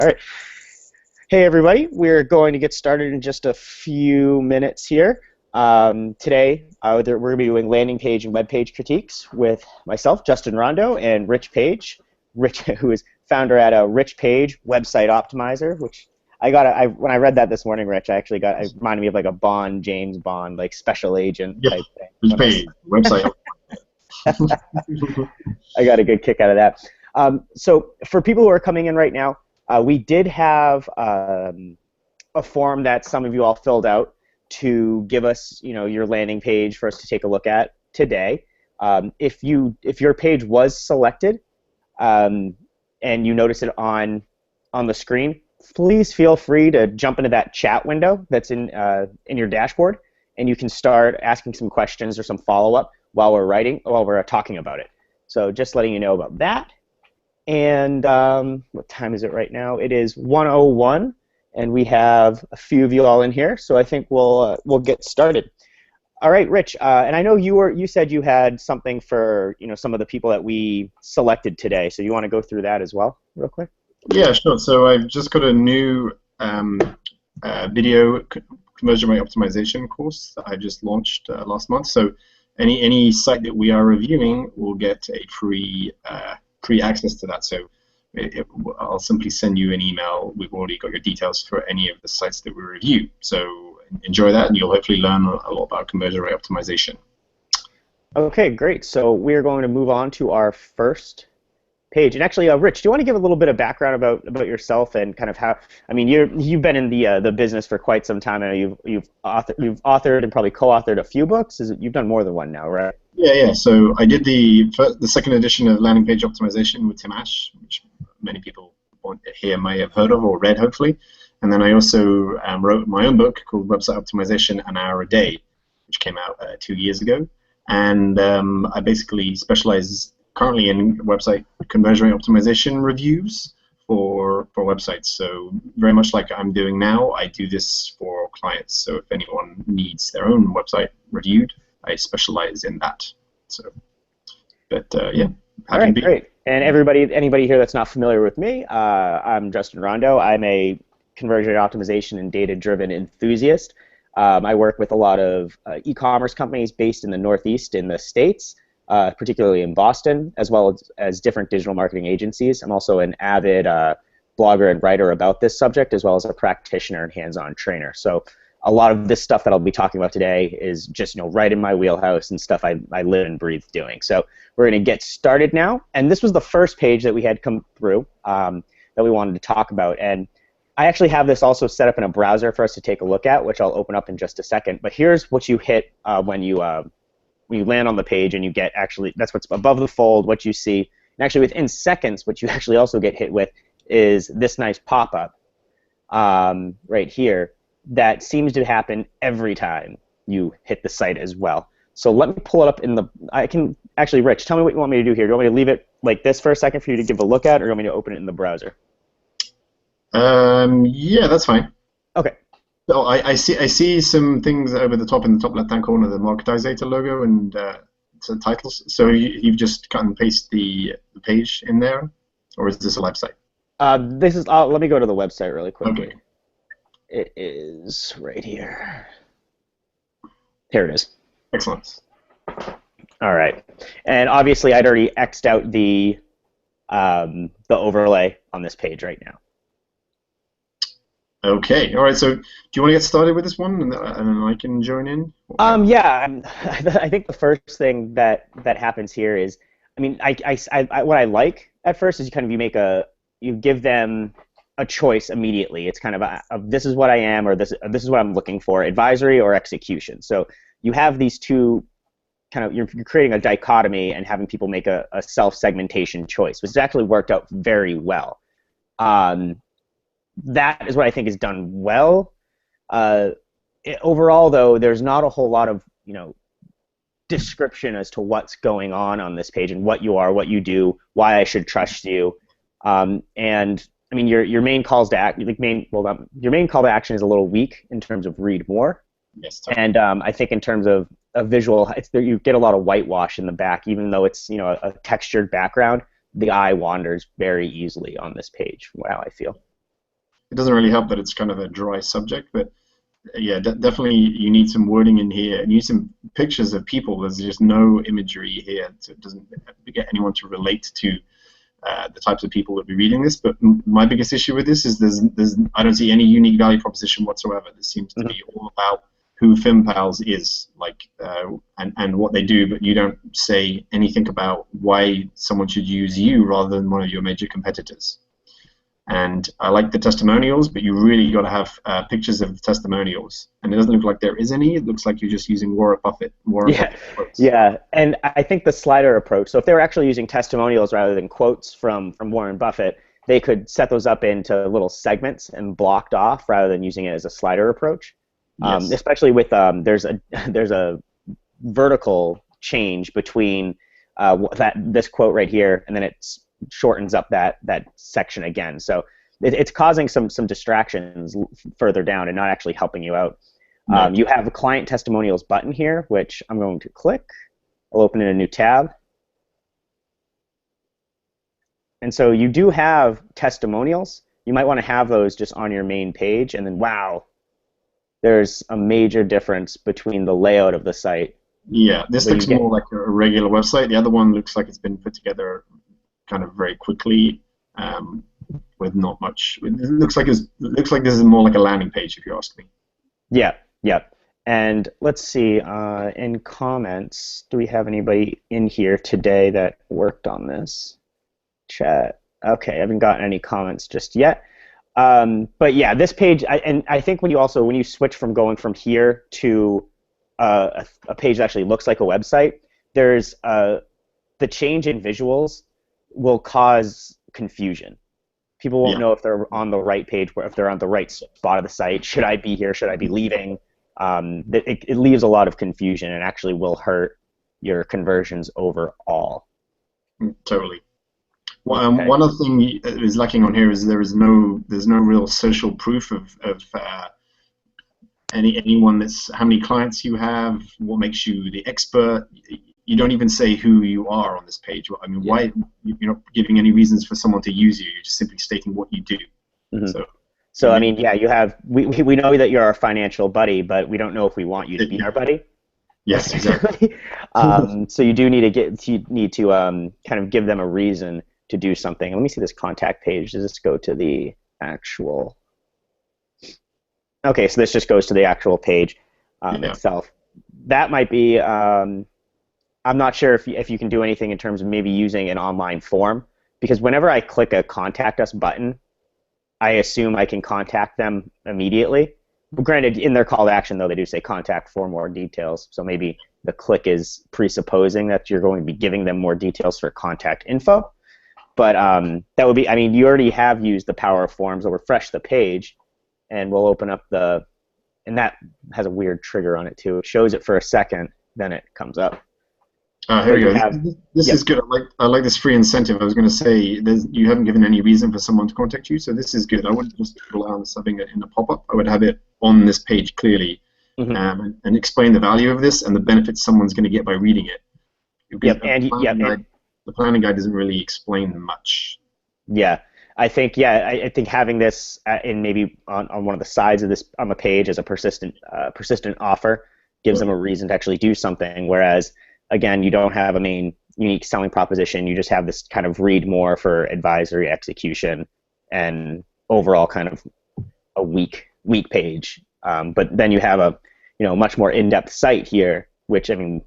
All right. Hey, everybody. We're going to get started in just a few minutes here. Today, we're going to be doing landing page and web page critiques with myself, Justin Rondeau, and Rich Page. Rich, who is founder at Rich Page Website Optimizer, which when I read that this morning, Rich, it reminded me of like a James Bond, like special agent type thing. Rich Page Website. I got a good kick out of that. So for people who are coming in right now, we did have a form that some of you all filled out to give us, your landing page for us to take a look at today. If your page was selected and you notice it on the screen, please feel free to jump into that chat window that's in your dashboard, and you can start asking some questions or some follow-up while we're talking about it. So just letting you know about that. And what time is it right now? It is 1:01, and we have a few of you all in here, so I think we'll get started. All right, Rich, and I know you said you had something for some of the people that we selected today, so you want to go through that as well, real quick? Yeah, sure. So I've just got a new video conversion rate optimization course that I just launched last month. So any site that we are reviewing will get a free access to that. So I'll simply send you an email. We've already got your details for any of the sites that we review. So enjoy that, and you'll hopefully learn a lot about conversion rate optimization. Okay, great. So we're going to move on to our first page. And actually, Rich, do you want to give a little bit of background about yourself and kind of how? I mean, you've been in the business for quite some time. I know you've authored and probably co-authored a few books. You've done more than one now, right? Yeah. So I did the second edition of Landing Page Optimization with Tim Ash, which many people here may have heard of or read, hopefully. And then I also wrote my own book called Website Optimization: An Hour a Day, which came out 2 years ago. And I basically specialize currently in website conversion rate optimization reviews for websites. So very much like I'm doing now, I do this for clients. So if anyone needs their own website reviewed, I specialize in that. So, but yeah. All right, great. And anybody here that's not familiar with me, I'm Justin Rondeau. I'm a conversion rate optimization and data-driven enthusiast. I work with a lot of e-commerce companies based in the Northeast in the States, particularly in Boston, as well as different digital marketing agencies. I'm also an avid blogger and writer about this subject, as well as a practitioner and hands-on trainer. So a lot of this stuff that I'll be talking about today is just right in my wheelhouse and stuff I live and breathe doing. So we're going to get started now. And this was the first page that we had come through that we wanted to talk about. And I actually have this also set up in a browser for us to take a look at, which I'll open up in just a second. But here's what you hit when you land on the page, and you get that's what's above the fold, what you see. And actually within seconds, what you actually also get hit with is this nice pop-up right here that seems to happen every time you hit the site as well. So let me pull it up actually, Rich, tell me what you want me to do here. Do you want me to leave it like this for a second for you to give a look at, or do you want me to open it in the browser? Yeah, that's fine. Okay. So I see some things over the top in the top left-hand corner, the Marketizer logo and some titles. So you've just cut and paste the page in there, or is this a website? This is. Let me go to the website really quickly. Okay. It is right here. Here it is. Excellent. All right. And obviously, I'd already X'd out the overlay on this page right now. Okay. All right. So, do you want to get started with this one, and then I can join in? Yeah. I think the first thing that happens here is, I mean, what I like at first is you give them a choice immediately. It's kind of this is what I am, or this is what I'm looking for: advisory or execution. So you have these two kind of, you're creating a dichotomy and having people make a self-segmentation choice, which has actually worked out very well. That is what I think is done well. Overall, though, there's not a whole lot of description as to what's going on this page and what you are, what you do, why I should trust you, and I mean your main calls to act, your main call to action is a little weak in terms of read more. Yes. And I think in terms of a visual, you get a lot of whitewash in the back, even though it's a textured background. The eye wanders very easily on this page. Wow, I feel. it doesn't really help that it's kind of a dry subject, but yeah, definitely you need some wording in here, and you need some pictures of people. There's just no imagery here, so it doesn't get anyone to relate to the types of people that be reading this. But my biggest issue with this is there's I don't see any unique value proposition whatsoever. This seems to be all about who FinPals is, like, and what they do, but you don't say anything about why someone should use you rather than one of your major competitors. And I like the testimonials, but you really got to have pictures of the testimonials. And it doesn't look like there is any. It looks like you're just using Warren Buffett. Yeah, yeah, and I think the slider approach. So if they were actually using testimonials rather than quotes from Warren Buffett, they could set those up into little segments and blocked off rather than using it as a slider approach. Yes. Especially with there's a vertical change between this quote right here, and then it shortens up that section again. So it's causing some distractions further down and not actually helping you out. You have a client testimonials button here, which I'm going to click. I'll open in a new tab. And so you do have testimonials. You might want to have those just on your main page, and then wow, there's a major difference between the layout of the site. Yeah, this looks more like a regular website. The other one looks like it's been put together kind of very quickly, with not much. It looks like this is more like a landing page, if you ask me. Yeah, yeah. And let's see, in comments, do we have anybody in here today that worked on this? Chat. Okay, I haven't gotten any comments just yet. But yeah, this page, and I think when you switch from going from here to a page that actually looks like a website, there's the change in visuals will cause confusion. People won't know if they're on the right page, or if they're on the right spot of the site. Should I be here? Should I be leaving? It leaves a lot of confusion and actually will hurt your conversions overall. Totally. Well, one other thing that is lacking on here is there's no real social proof of anyone that's how many clients you have, what makes you the expert. You don't even say who you are on this page. I mean, why you're not giving any reasons for someone to use you? You're just simply stating what you do. Mm-hmm. So I mean, yeah, you have. We know that you're our financial buddy, but we don't know if we want you to be our buddy. Yes, exactly. So you do need to kind of give them a reason to do something. Let me see this contact page. Does this go to the actual? Okay, so this just goes to the actual page itself. That might be. I'm not sure if you can do anything in terms of maybe using an online form, because whenever I click a contact us button, I assume I can contact them immediately. But granted, in their call to action, though, they do say contact for more details. So maybe the click is presupposing that you're going to be giving them more details for contact info. But that would be, I mean, you already have used the power of forms. I'll refresh the page, and we'll open up and that has a weird trigger on it, too. It shows it for a second, then it comes up. Here we go. This is good. I like this free incentive. I was going to say you haven't given any reason for someone to contact you, so this is good. I wouldn't just rely on having it in a pop-up. I would have it on this page clearly, and explain the value of this and the benefits someone's going to get by reading it. The planning guide doesn't really explain much. Yeah, I think having this in maybe on one of the sides of this on the page as a persistent offer gives them a reason to actually do something, whereas again, you don't have a main unique selling proposition. You just have this kind of read more for advisory execution and overall kind of a weak page. But then you have a much more in-depth site here, which, I mean,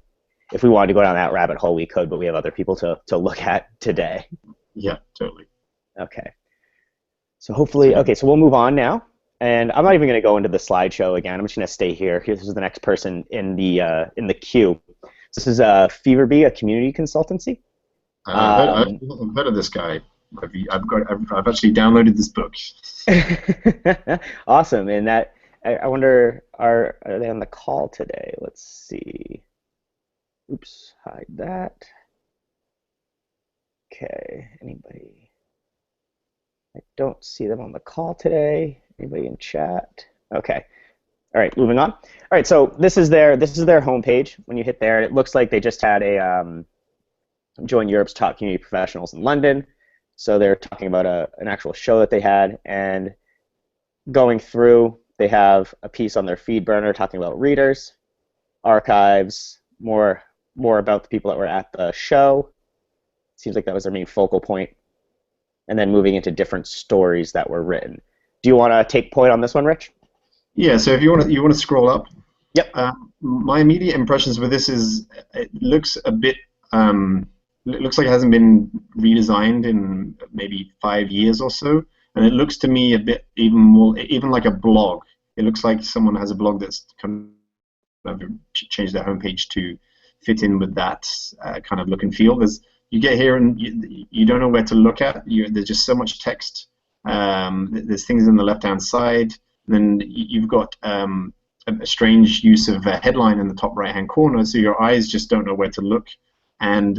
if we wanted to go down that rabbit hole, we could, but we have other people to look at today. Yeah, totally. Okay. So hopefully, so we'll move on now. And I'm not even going to go into the slideshow again. I'm just going to stay here. This is the next person in the queue. This is Feverbee, a community consultancy. I've heard of this guy. I've actually downloaded this book. Awesome, and that I wonder are they on the call today? Let's see. Oops, hide that. Okay, anybody? I don't see them on the call today. Anybody in chat? Okay. All right, moving on. All right, so this is their homepage. When you hit there, it looks like they just had a join Europe's top community professionals in London. So they're talking about an actual show that they had, and going through, they have a piece on their feed burner talking about readers, archives, more about the people that were at the show. Seems like that was their main focal point, and then moving into different stories that were written. Do you want to take point on this one, Rich? Yeah. So if you want to scroll up, Yep. my immediate impressions with this is it looks a bit it looks like it hasn't been redesigned in maybe 5 years or so, and it looks to me a bit even like a blog. It looks like someone has a blog that's kind of changed their homepage to fit in with that kind of look and feel. You get here and you don't know where to look at. There's just so much text. There's things on the left-hand side. And then you've got a strange use of a headline in the top right-hand corner, so your eyes just don't know where to look. And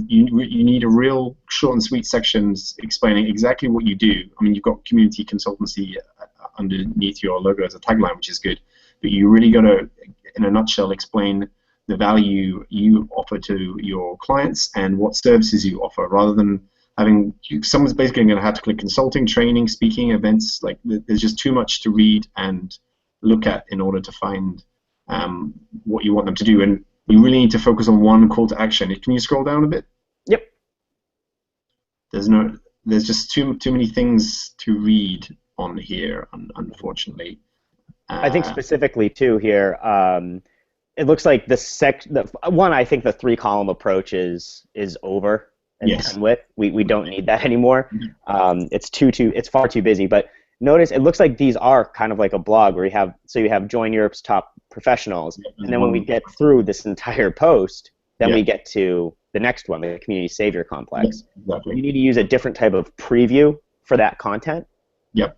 you need a real short and sweet sections explaining exactly what you do. I mean, you've got community consultancy underneath your logo as a tagline, which is good. But you really got to, in a nutshell, explain the value you offer to your clients and what services you offer, rather than having someone's basically going to have to click consulting, training, speaking, events. Like, there's just too much to read and look at in order to find what you want them to do. And you really need to focus on one call to action. Can you scroll down a bit? Yep. There's just too many things to read on here, unfortunately. I think specifically too here, it looks like I think the three column approach is over and Yes. done with. We don't need that anymore. It's far too busy. But notice it looks like these are kind of like a blog where you have join Europe's top professionals, and then when we get through this entire post, then we get to the next one, the community savior complex. Yeah, exactly. You need to use a different type of preview for that content. Yep.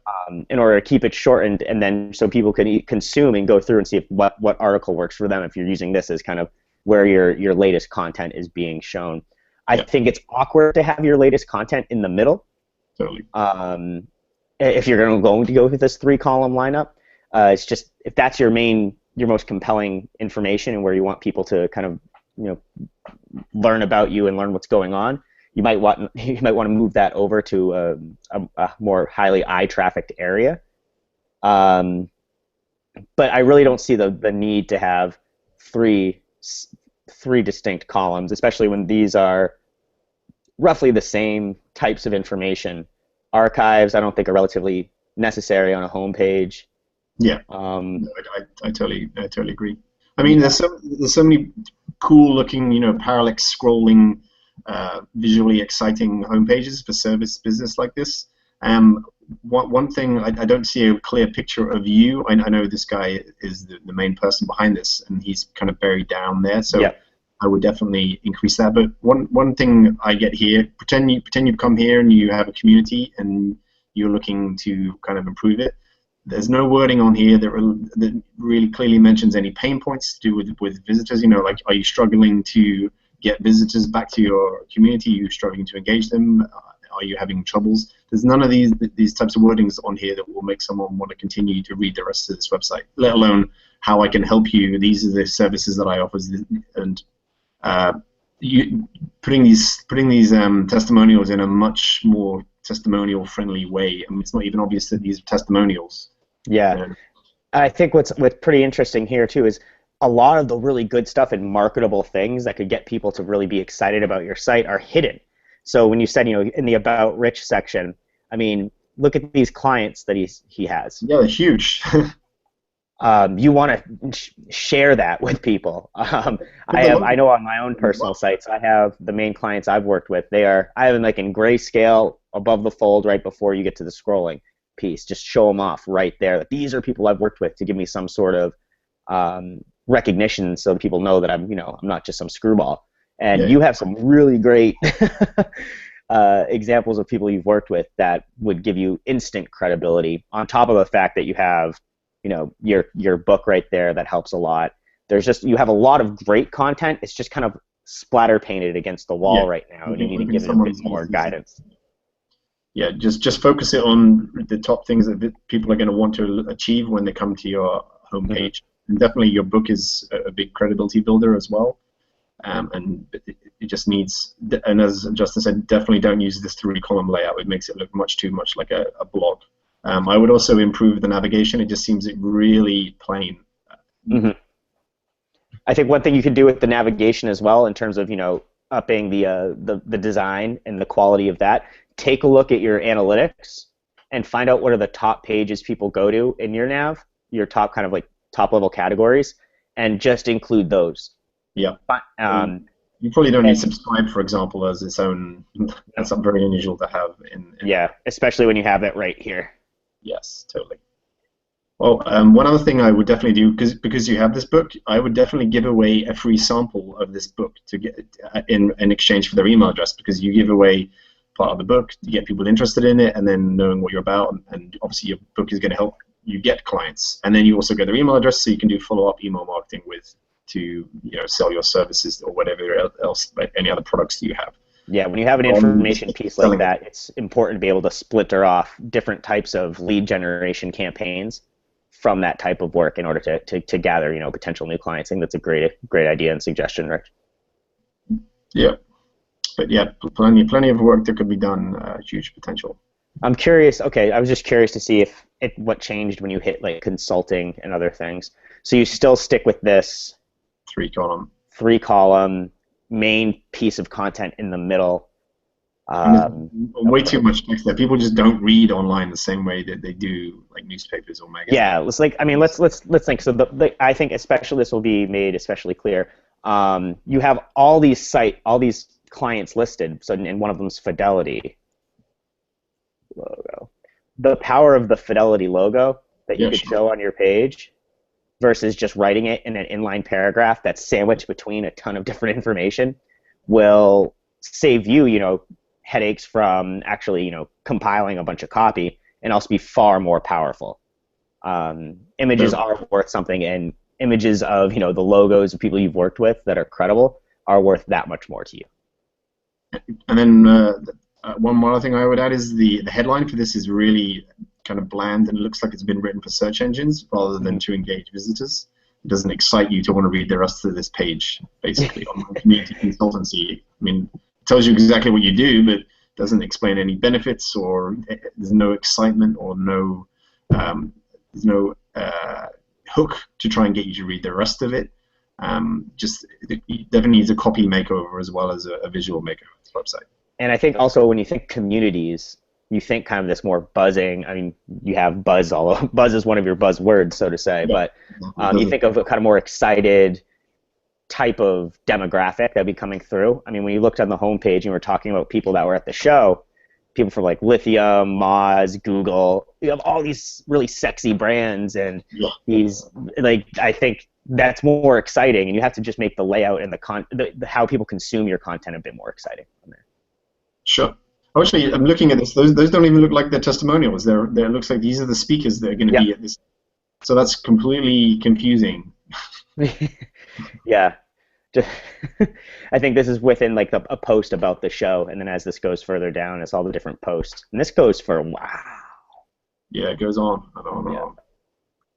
In order to keep it shortened, and then so people can consume and go through and see what article works for them if you're using this as kind of where your latest content is being shown. I think it's awkward to have your latest content in the middle. Totally. If you're going to go with this three column lineup, it's just if that's your most compelling information and where you want people to kind of learn about you and learn what's going on, you might want to move that over to a more highly eye-trafficked area. But I really don't see the need to have three distinct columns, especially when these are roughly the same types of information. Archives, I don't think, are relatively necessary on a homepage. Yeah. I totally agree. I mean, there's so many cool-looking, parallax scrolling, visually exciting homepages for service business like this. One thing, I don't see a clear picture of you. I know this guy is the main person behind this, and he's kind of buried down there. So I would definitely increase that. But one thing I get here, pretend you've come here and you have a community and you're looking to kind of improve it. There's no wording on here that really clearly mentions any pain points to do with visitors. Like, are you struggling to get visitors back to your community? Are you struggling to engage them? Are you having troubles? There's none of these types of wordings on here that will make someone want to continue to read the rest of this website, let alone how I can help you. These are the services that I offer, and putting these testimonials in a much more testimonial-friendly way. I mean, it's not even obvious that these are testimonials. Yeah. I think what's pretty interesting here too is a lot of the really good stuff and marketable things that could get people to really be excited about your site are hidden. So when you said, in the About Rich section, I mean, look at these clients that he has. Yeah, they're huge. You want to share that with people. I know on my own personal sites, I have the main clients I've worked with. I have them like in grayscale above the fold right before you get to the scrolling piece. Just show them off right there. That these are people I've worked with to give me some sort of recognition, so people know that I'm not just some screwball. And you have some really great examples of people you've worked with that would give you instant credibility. On top of the fact that you have your book right there that helps a lot. You have a lot of great content. It's just kind of splatter painted against the wall right now, and you need to give it a bit more guidance. Yeah, just focus it on the top things that people are going to want to achieve when they come to your homepage. And definitely your book is a big credibility builder as well. And it just needs, and as Justin said, definitely don't use this three-column layout. It makes it look much too much like a blog. I would also improve the navigation. It just seems really plain. Hmm. I think one thing you could do with the navigation as well, in terms of upping the design and the quality of that. Take a look at your analytics and find out what are the top pages people go to in your nav, your top kind of like top level categories, and just include those. Yeah. Um, You probably don't need and, subscribe, for example, as its own. That's something very unusual to have in yeah, especially when you have it right here. Yes, totally. Well, one other thing I would definitely do, because you have this book, I would definitely give away a free sample of this book to get in exchange for their email address, because you give away part of the book to get people interested in it, and then knowing what you're about, and obviously your book is going to help you get clients, and then you also get their email address, so you can do follow-up email marketing to sell your services or whatever else, like any other products that you have. Yeah, when you have an information piece like that, it's important to be able to splinter off different types of lead generation campaigns from that type of work in order to gather potential new clients. I think that's a great idea and suggestion, Rich. Yeah, but yeah, plenty of work that could be done. Huge potential. I'm curious. Okay, I was just curious to see if what changed when you hit like consulting and other things. So you still stick with this 3-column main piece of content in the middle. Way too much text there. People just don't read online the same way that they do like newspapers or magazines. Yeah, let's think. So I think especially this will be made especially clear. You have all these clients listed. So and one of them is Fidelity logo. The power of the Fidelity logo that you could show on your page versus just writing it in an inline paragraph that's sandwiched between a ton of different information will save you, headaches from actually, compiling a bunch of copy, and also be far more powerful. Images are worth something, and images of, the logos of people you've worked with that are credible are worth that much more to you. And then one more thing I would add is the headline for this is really kind of bland, and it looks like it's been written for search engines rather than to engage visitors. It doesn't excite you to want to read the rest of this page, basically. Online community consultancy, I mean, it tells you exactly what you do, but doesn't explain any benefits, or there's no excitement, or there's no hook to try and get you to read the rest of it. It definitely needs a copy makeover as well as a visual makeover of the website. And I think also when you think communities, you think kind of this more buzzing. I mean, you have buzz all over. Buzz is one of your buzzwords, so to say. Yeah. But you think of a kind of more excited type of demographic that'd be coming through. I mean, when you looked on the homepage and we were talking about people that were at the show, people from like Lithium, Moz, Google, you have all these really sexy brands, and these, like, I think that's more exciting, and you have to just make the layout and the how people consume your content a bit more exciting on there. Sure. Actually, I'm looking at this. Those don't even look like they're testimonials. It looks like these are the speakers that are going to be at this. So that's completely confusing. Yeah. I think this is within like a post about the show, and then as this goes further down, it's all the different posts. And this goes for wow. Yeah, it goes on and on and on.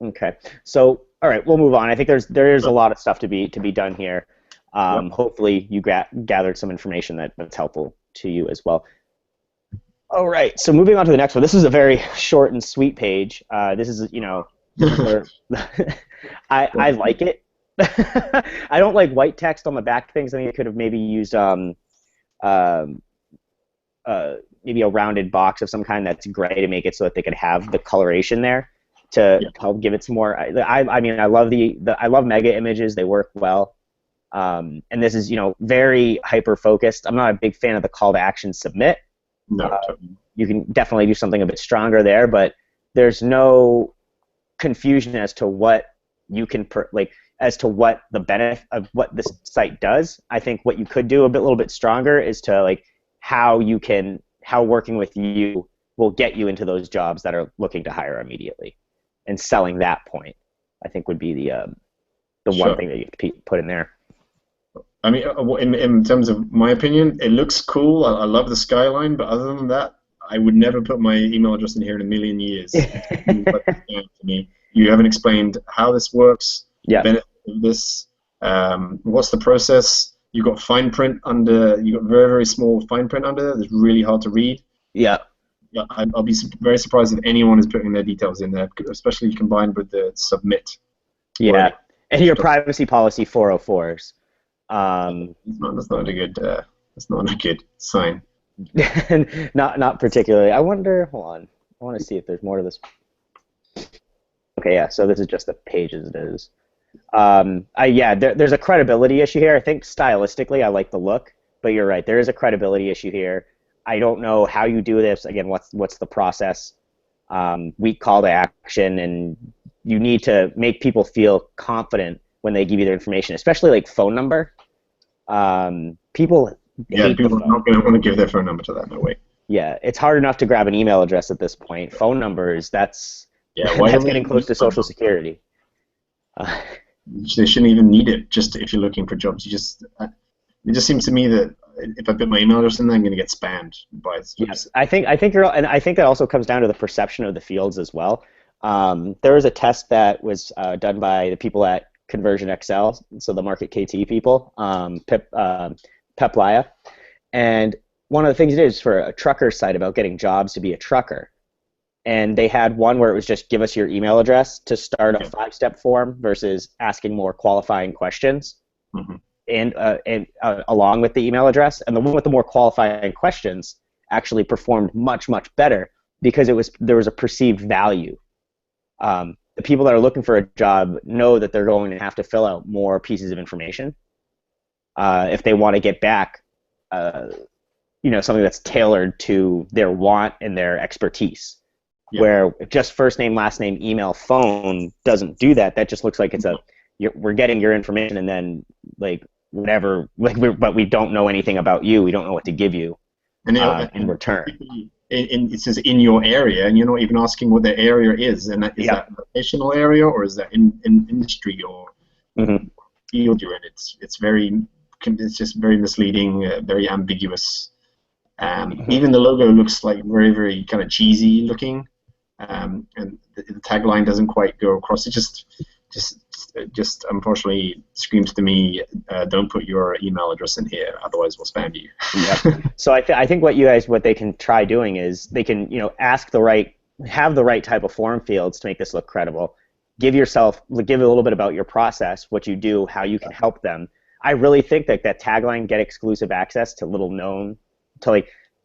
Okay. So, all right, we'll move on. I think there is a lot of stuff to be done here. Hopefully you gathered some information that's helpful to you as well. All right, so moving on to the next one. This is a very short and sweet page. This is, I like it. I don't like white text on the back things. I think it could have maybe used maybe a rounded box of some kind that's gray to make it so that they could have the coloration there to help give it some more. I mean, I love I love mega images. They work well. And this is, very hyper focused. I'm not a big fan of the call to action submit. No. You can definitely do something a bit stronger there, but there's no confusion as to what you can as to what the benefit of what this site does. I think what you could do a little bit stronger is to how working with you will get you into those jobs that are looking to hire immediately, and selling that point, I think, would be the one thing that you put in there. I mean, in terms of my opinion, it looks cool. I love the skyline, but other than that, I would never put my email address in here in a million years. To me. You haven't explained how this works, the benefit of this, what's the process. You've got fine print under. You've got very, very small fine print under there. That's really hard to read. Yeah. Yeah, I'll be very surprised if anyone is putting their details in there, especially combined with the submit Yeah, wording. and your privacy policy 404s. Um, That's not a good. That's not a good sign. not particularly. I wonder. Hold on. I want to see if there's more to this. Okay, yeah. So this is just the pages it is. Yeah, there's a credibility issue here. I think stylistically, I like the look, but you're right. There is a credibility issue here. I don't know how you do this. Again, what's the process? Weak call to action, and you need to make people feel confident when they give you their information, especially like phone number. People Yeah, hate the people are phone. not going to want to give their phone number to that. No way. Yeah, it's hard enough to grab an email address at this point. Phone numbers, that's Yeah, why do that's they getting even close need to phone social number? security. Uh, They shouldn't even need it. Just if you're looking for jobs, it just seems to me that if I put my email address in there, I'm going to get spammed by Yeah, jobs. I think you're, and I think that also comes down to the perception of the fields as well. There was a test that was done by the people at Conversion Excel, so the Market KT people, Peplaya, and one of the things it is for a trucker site about getting jobs to be a trucker, and they had one where it was just give us your email address to start a Okay. 5-step form versus asking more qualifying questions Hmm. and along with the email address. And the one with the more qualifying questions actually performed much better because there was a perceived value. The people that are looking for a job know that they're going to have to fill out more pieces of information if they want to get back, uh, something that's tailored to their want and their expertise. Yeah. Where just first name, last name, email, phone doesn't do that. That just looks like we're getting your information and then like whatever, but we don't know anything about you. We don't know what to give you And, in return. it says in your area, and you're not even asking what the area is. And is Yep. that locational area or is that in industry or Hmm. field you're in? It's just very misleading, very ambiguous. Hmm. Even the logo looks like very kind of cheesy looking, and the tagline doesn't quite go across. It just unfortunately screams to me, don't put your email address in here, otherwise we'll spam you. Yep. So I think what they can try doing is they can have the right type of form fields to make this look credible. Give a little bit about your process, what you do, how you can help them. I really think that tagline, get exclusive access to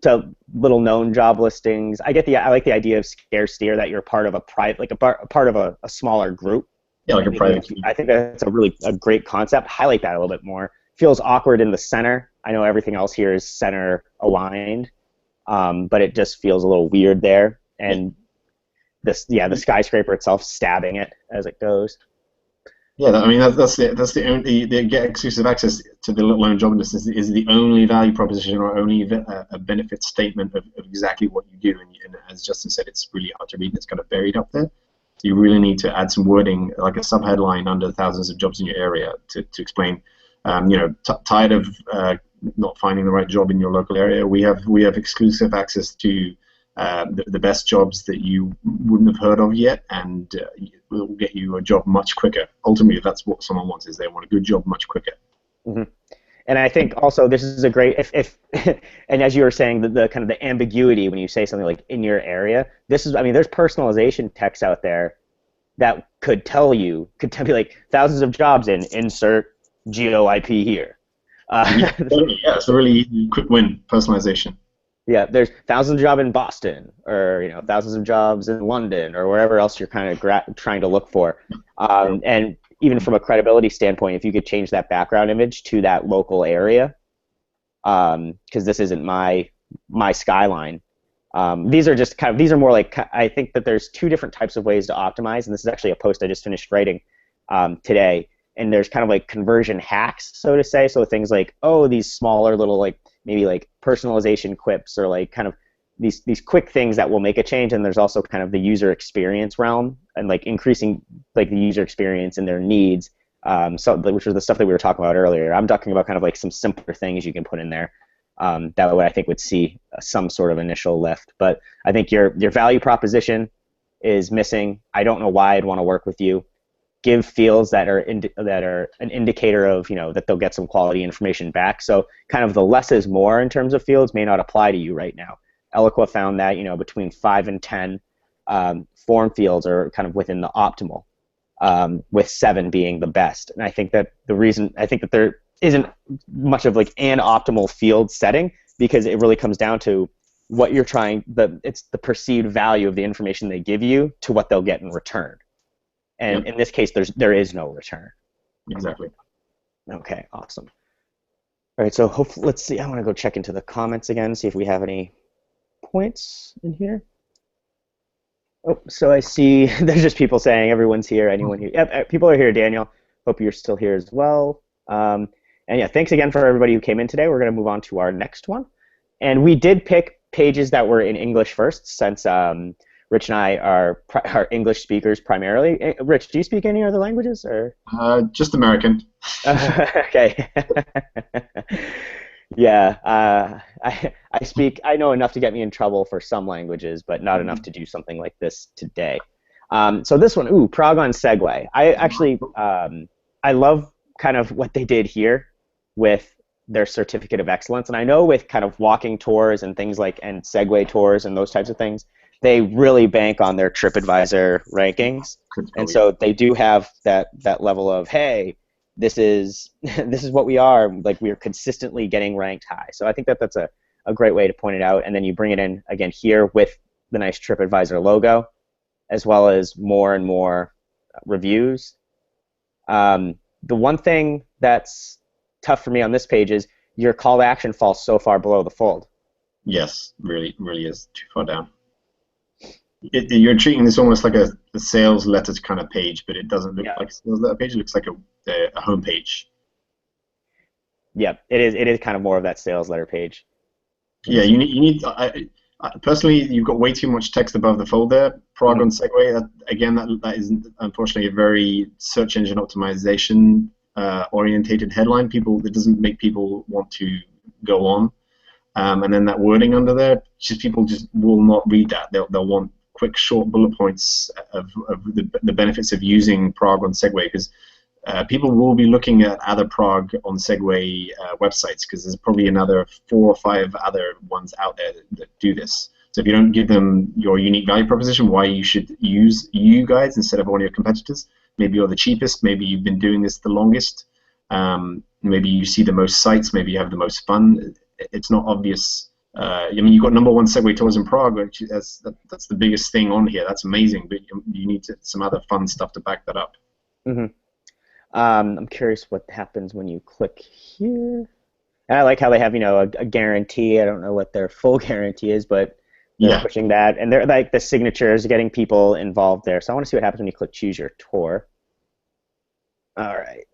to little known job listings. I like the idea of scarcity, or that you're part of a private, like a part of a smaller group. Yeah, like a private key. I think that's a great concept. Highlight that a little bit more. Feels awkward in the center. I know everything else here is center aligned, but it just feels a little weird there. And the skyscraper itself stabbing it as it goes. Yeah, I mean that's the only the get exclusive access to the little known job list is the only value proposition or only a benefit statement of exactly what you do. And as Justin said, it's really hard to read. It's kind of buried up there. So you really need to add some wording, like a subheadline under thousands of jobs in your area to explain. Tired of not finding the right job in your local area. We have exclusive access to the best jobs that you wouldn't have heard of yet, and we'll get you a job much quicker. Ultimately, that's what someone wants, is they want a good job much quicker. Mm-hmm. And I think also this is a great if and as you were saying, the kind of the ambiguity when you say something like in your area. There's personalization text out there that could be like thousands of jobs in insert GeoIP here. Yeah, it's a really easy, quick win. Personalization. Yeah, there's thousands of jobs in Boston, or thousands of jobs in London, or wherever else you're kind of trying to look for. And even from a credibility standpoint, if you could change that background image to that local area, because this isn't my skyline. These are more like, I think that there's two different types of ways to optimize, and this is actually a post I just finished writing today. And there's kind of like conversion hacks, so to say. So things like, these smaller little like maybe like personalization quips, or like kind of these quick things that will make a change. And there's also kind of the user experience realm, and like increasing like the user experience and their needs. Which was the stuff that we were talking about earlier. I'm talking about kind of like some simpler things you can put in there. That way I think would see some sort of initial lift. But I think your value proposition is missing. I don't know why I'd want to work with you. Give fields that are an indicator of that they'll get some quality information back. So kind of the less is more in terms of fields may not apply to you right now. Eloqua found that between 5 and 10 form fields are kind of within the optimal, with 7 being the best. And I think that there isn't much of like an optimal field setting, because it really comes down to what you're it's the perceived value of the information they give you to what they'll get in return. And Yep. in this case, there is no return. Exactly. Okay, awesome. All right, so hopefully, let's see. I want to go check into the comments again, see if we have any points in here. Oh, so I see there's just people saying everyone's here, anyone here. Yep, people are here, Daniel. Hope you're still here as well. And yeah, thanks again for everybody who came in today. We're going to move on to our next one. And we did pick pages that were in English first, since Rich and I are English speakers primarily. Rich, do you speak any other languages, or? Just American. Okay. Yeah, I know enough to get me in trouble for some languages, but not enough to do something like this today. So this one, Prague on Segway. I actually, I love kind of what they did here with their certificate of excellence. And I know with kind of walking tours and things like, and Segway tours and those types of things, they really bank on their TripAdvisor rankings. And so they do have that level of, hey, this is what we are. Like, we are consistently getting ranked high. So I think that's a great way to point it out. And then you bring it in again here with the nice TripAdvisor logo, as well as more and more reviews. The one thing that's tough for me on this page is your call to action falls so far below the fold. Yes, really is too far down. You're treating this almost like a sales letter kind of page, but it doesn't look like a sales letter page. It looks like a home page. Yeah, it is. It is kind of more of that sales letter page. Yeah, you need. Personally, you've got way too much text above the fold there. Prague on Segway. That is unfortunately a very search engine optimization orientated headline. That doesn't make people want to go on. And then that wording under there, people just will not read that. They'll want quick, short bullet points of the benefits of using Prague on Segway, because people will be looking at other Prague on Segway websites, because there's probably another 4 or 5 other ones out there that do this. So if you don't give them your unique value proposition, why you should use you guys instead of one of your competitors, maybe you're the cheapest, maybe you've been doing this the longest, maybe you see the most sites, maybe you have the most fun. It's not obvious. I mean, you've got #1 Segway tours in Prague, which that's the biggest thing on here. That's amazing, but you need some other fun stuff to back that up. Mm-hmm. I'm curious what happens when you click here. And I like how they have, a guarantee. I don't know what their full guarantee is, but they're pushing that. And they're like the signatures, getting people involved there. So I want to see what happens when you click choose your tour. All right.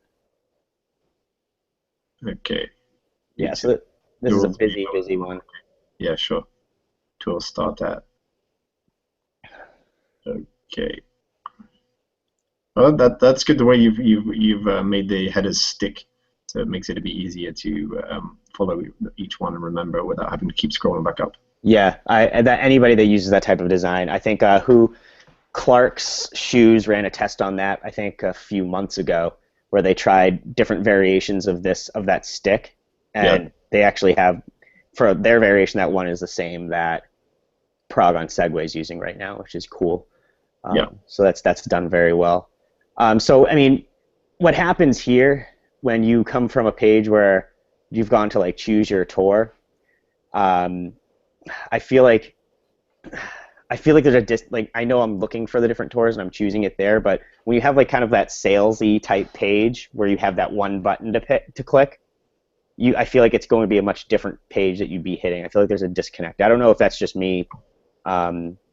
Okay. Yeah, so this is a busy one. Yeah, sure. Tour start at. Okay. Well, that's good the way you've made the headers stick, so it makes it a bit easier to follow each one and remember without having to keep scrolling back up. Yeah, anybody that uses that type of design, I think Clark's Shoes ran a test on that, I think a few months ago, where they tried different variations of that stick, and they actually have, for their variation, that one is the same that Prague on Segway is using right now, which is cool. So that's done very well. So I mean, what happens here when you come from a page where you've gone to like choose your tour? I feel like there's I know I'm looking for the different tours and I'm choosing it there, but when you have like kind of that salesy type page where you have that one button to click, I feel like it's going to be a much different page that you'd be hitting. I feel like there's a disconnect. I don't know if that's just me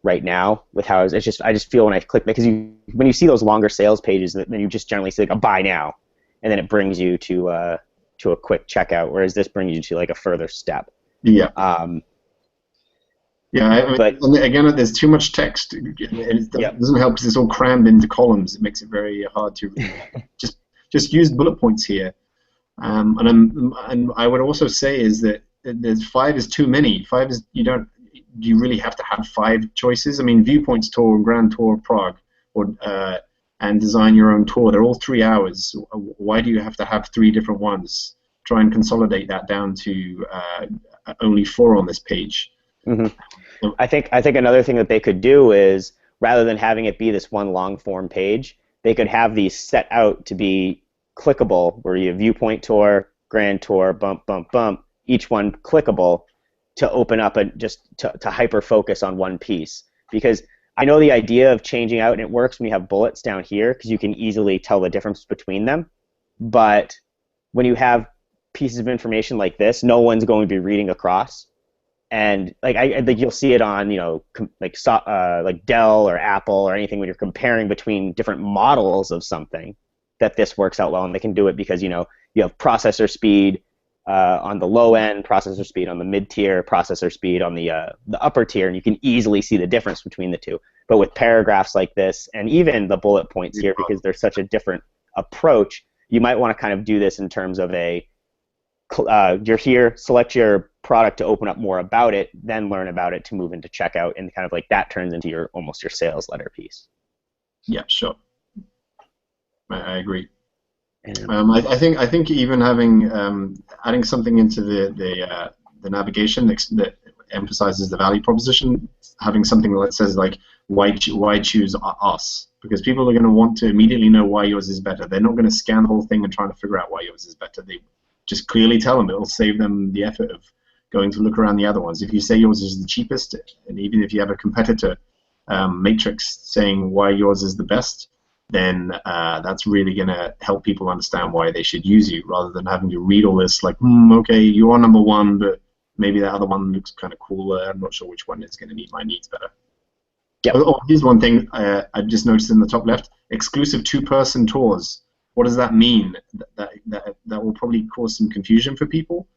right now with how I just feel when I click, because when you see those longer sales pages, then you just generally see like a buy now, and then it brings you to a quick checkout, whereas this brings you to like a further step. Yeah. But again, there's too much text, and it doesn't help because it's all crammed into columns. It makes it very hard to just use bullet points here. And I would also say is that there's 5 is too many. 5 is you really have to have 5 choices. I mean, Viewpoints Tour and Grand Tour of Prague, and Design Your Own Tour. They're all 3 hours. Why do you have to have 3 different ones? Try and consolidate that down to only 4 on this page. Hmm. So, I think another thing that they could do is rather than having it be this one long form page, they could have these set out to be clickable, where you viewpoint tour, grand tour, bump, bump, bump, each one clickable to open up and just to hyper focus on one piece. Because I know the idea of changing out, and it works when you have bullets down here because you can easily tell the difference between them. But when you have pieces of information like this, no one's going to be reading across, and like I think you'll see it on like Dell or Apple or anything when you're comparing between different models of something, that this works out well, and they can do it because you have processor speed on the low end, processor speed on the mid tier, processor speed on the upper tier, and you can easily see the difference between the two. But with paragraphs like this, and even the bullet points here, because they're such a different approach, you might want to kind of do this in terms of you're here, select your product to open up more about it, then learn about it to move into checkout, and kind of like that turns into your almost your sales letter piece. yeah, sure. I agree. And, I think even having adding something into the navigation that emphasizes the value proposition, having something that says like why choose us, because people are going to want to immediately know why yours is better. They're not going to scan the whole thing and trying to figure out why yours is better. They just clearly tell them. It'll save them the effort of going to look around the other ones. If you say yours is the cheapest, and even if you have a competitor matrix saying why yours is the best, then that's really going to help people understand why they should use you, rather than having to read all this like, okay, you are number one, but maybe that other one looks kind of cooler. I'm not sure which one is going to meet my needs better. yep. Oh, here's one thing I just noticed in the top left: exclusive two-person tours. What does that mean? That will probably cause some confusion for people.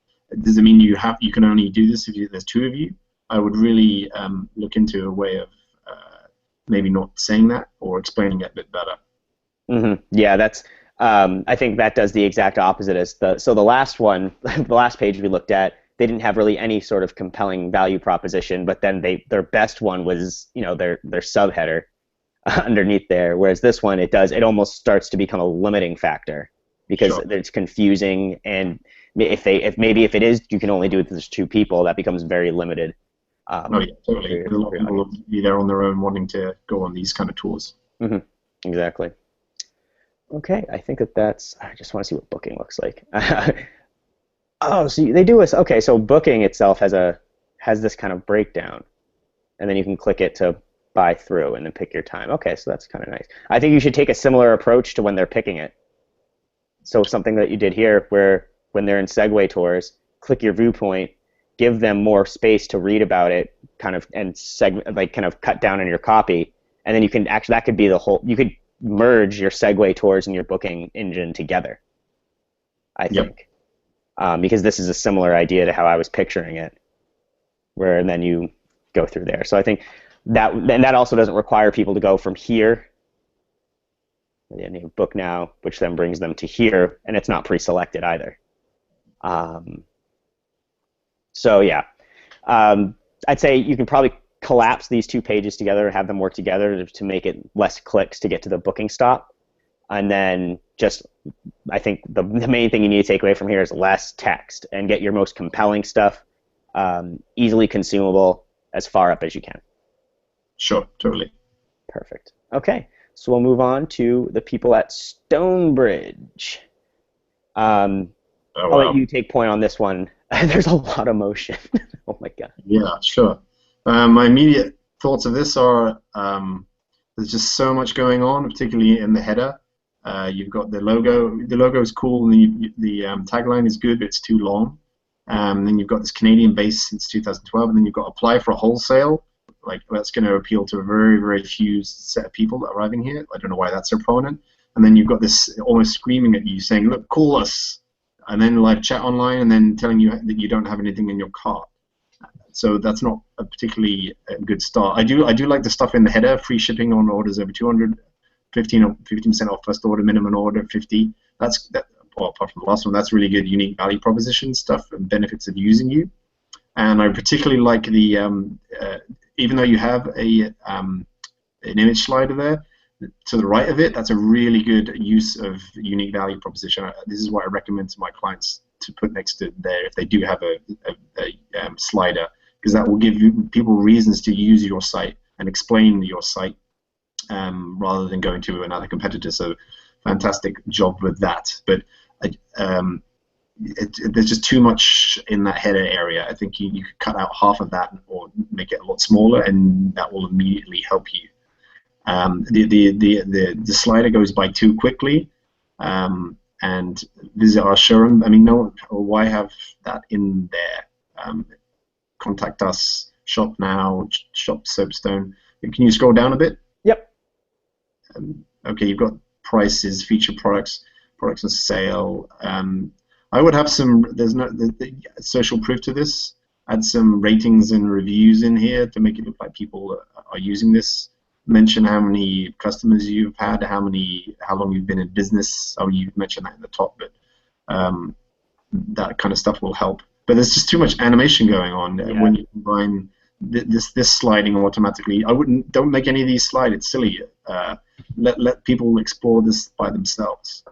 Does it mean you can only do this if there's two of you? I would really look into a way of maybe not saying that or explaining it a bit better. Mm-hmm. Yeah, that's. I think that does the exact opposite as the last one, the last page we looked at. They didn't have really any sort of compelling value proposition, but then their best one was their subheader underneath there. Whereas this one, it almost starts to become a limiting factor because Sure. it's confusing, and if it is you can only do it with there's two people, that becomes very limited. Oh yeah, totally. Because a lot of people will be there on their own wanting to go on these kind of tours. Mm-hmm. Exactly. Okay, I think that's. I just want to see what booking looks like. Oh, so they do this. Okay, so booking itself has this kind of breakdown, and then you can click it to buy through, and then pick your time. Okay, so that's kind of nice. I think you should take a similar approach to when they're picking it. So something that you did here, where when they're in Segway tours, click your viewpoint, give them more space to read about it, kind of kind of cut down on your copy, and then you can actually that could be the whole. You could merge your Segway tours and your booking engine together, I Yep. think. Because this is a similar idea to how I was picturing it, where then you go through there. So I think that also doesn't require people to go from here, and you book now, which then brings them to here, and it's not pre-selected either. Um, so yeah, I'd say you can probably collapse these two pages together and have them work together to make it less clicks to get to the booking stop, and then just I think the main thing you need to take away from here is less text and get your most compelling stuff easily consumable as far up as you can. Sure, totally. Perfect. Okay, so we'll move on to the people at Stonebridge. Um, Oh I'll let wow. you take point on this one. There's a lot of motion. Oh my god. Yeah, sure. My immediate thoughts of this are there's just so much going on, particularly in the header. You've got the logo. The logo is cool, and the tagline is good, but it's too long. Then you've got this Canadian base since 2012, and then you've got apply for a wholesale. Like that's going to appeal to a very, very few set of people arriving here. I don't know why that's so prominent. And then you've got this almost screaming at you, saying, "Look, call us," and then live chat online, and then telling you that you don't have anything in your cart. So that's not a particularly good start. I do like the stuff in the header: free shipping on orders over 200, 15% off first order, minimum order 50. Well, apart from the last one, that's really good, unique value proposition stuff and benefits of using you. And I particularly like the even though you have an image slider there to the right of it, that's a really good use of unique value proposition. This is what I recommend to my clients to put next to there if they do have a slider, because that will give people reasons to use your site and explain your site rather than going to another competitor. So fantastic job with that. But there's just too much in that header area. I think you could cut out half of that or make it a lot smaller, and that will immediately help you. The slider goes by too quickly, and visit our showroom. I mean, no, why have that in there? Contact us, shop now, shop Soapstone. Can you scroll down a bit? Yep. Okay, you've got prices, featured products, products on sale. I would have some. There's no social proof to this. Add some ratings and reviews in here to make it look like people are using this. Mention how many customers you've had, how long you've been in business. Oh, you mentioned that in the top, but that kind of stuff will help. But there's just too much animation going on when you combine this sliding automatically. Don't make any of these slide. It's silly. Let people explore this by themselves.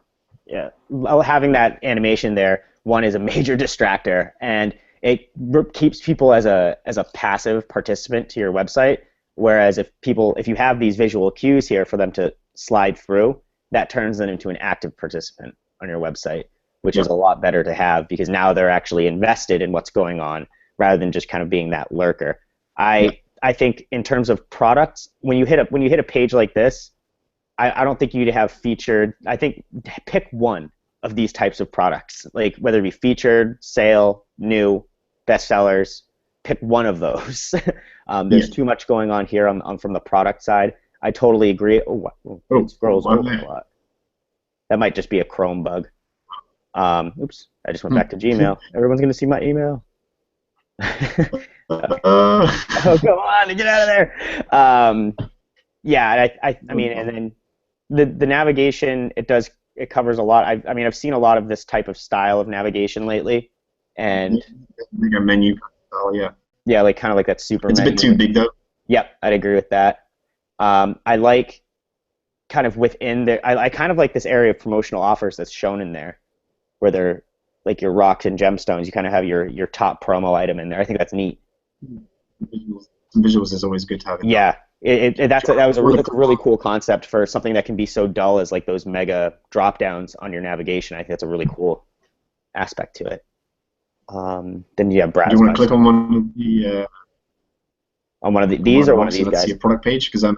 Yeah, well, having that animation there, one, is a major distractor, and it keeps people as a passive participant to your website. Whereas if you have these visual cues here for them to slide through, that turns them into an active participant on your website, which is a lot better to have, because now they're actually invested in what's going on rather than just kind of being that lurker. I think in terms of products, when you hit a page like this, I don't think you'd have featured. I think pick one of these types of products, like whether it be featured, sale, new, bestsellers. Pick one of those. There's too much going on here from the product side. I totally agree. It scrolls over a lot. That might just be a Chrome bug. Oops, I just went back to Gmail. Everyone's going to see my email. Oh, come on, get out of there. Yeah, I mean, and then the navigation, it covers a lot. I've seen a lot of this type of style of navigation lately, and like a menu. Oh yeah. Yeah, like kind of like that super. It's menu. A bit too big though. Yep, I'd agree with that. I like kind of within there. I kind of like this area of promotional offers that's shown in there, where they're like your rocks and gemstones. You kind of have your top promo item in there. I think that's neat. Visuals is always good to have. Yeah, that's a really cool concept for something that can be so dull as like those mega drop downs on your navigation. I think that's a really cool aspect to it. Then you have browse. Do you want to click on one of the? On one of these or one of these let's guys? See a product page, because I'm.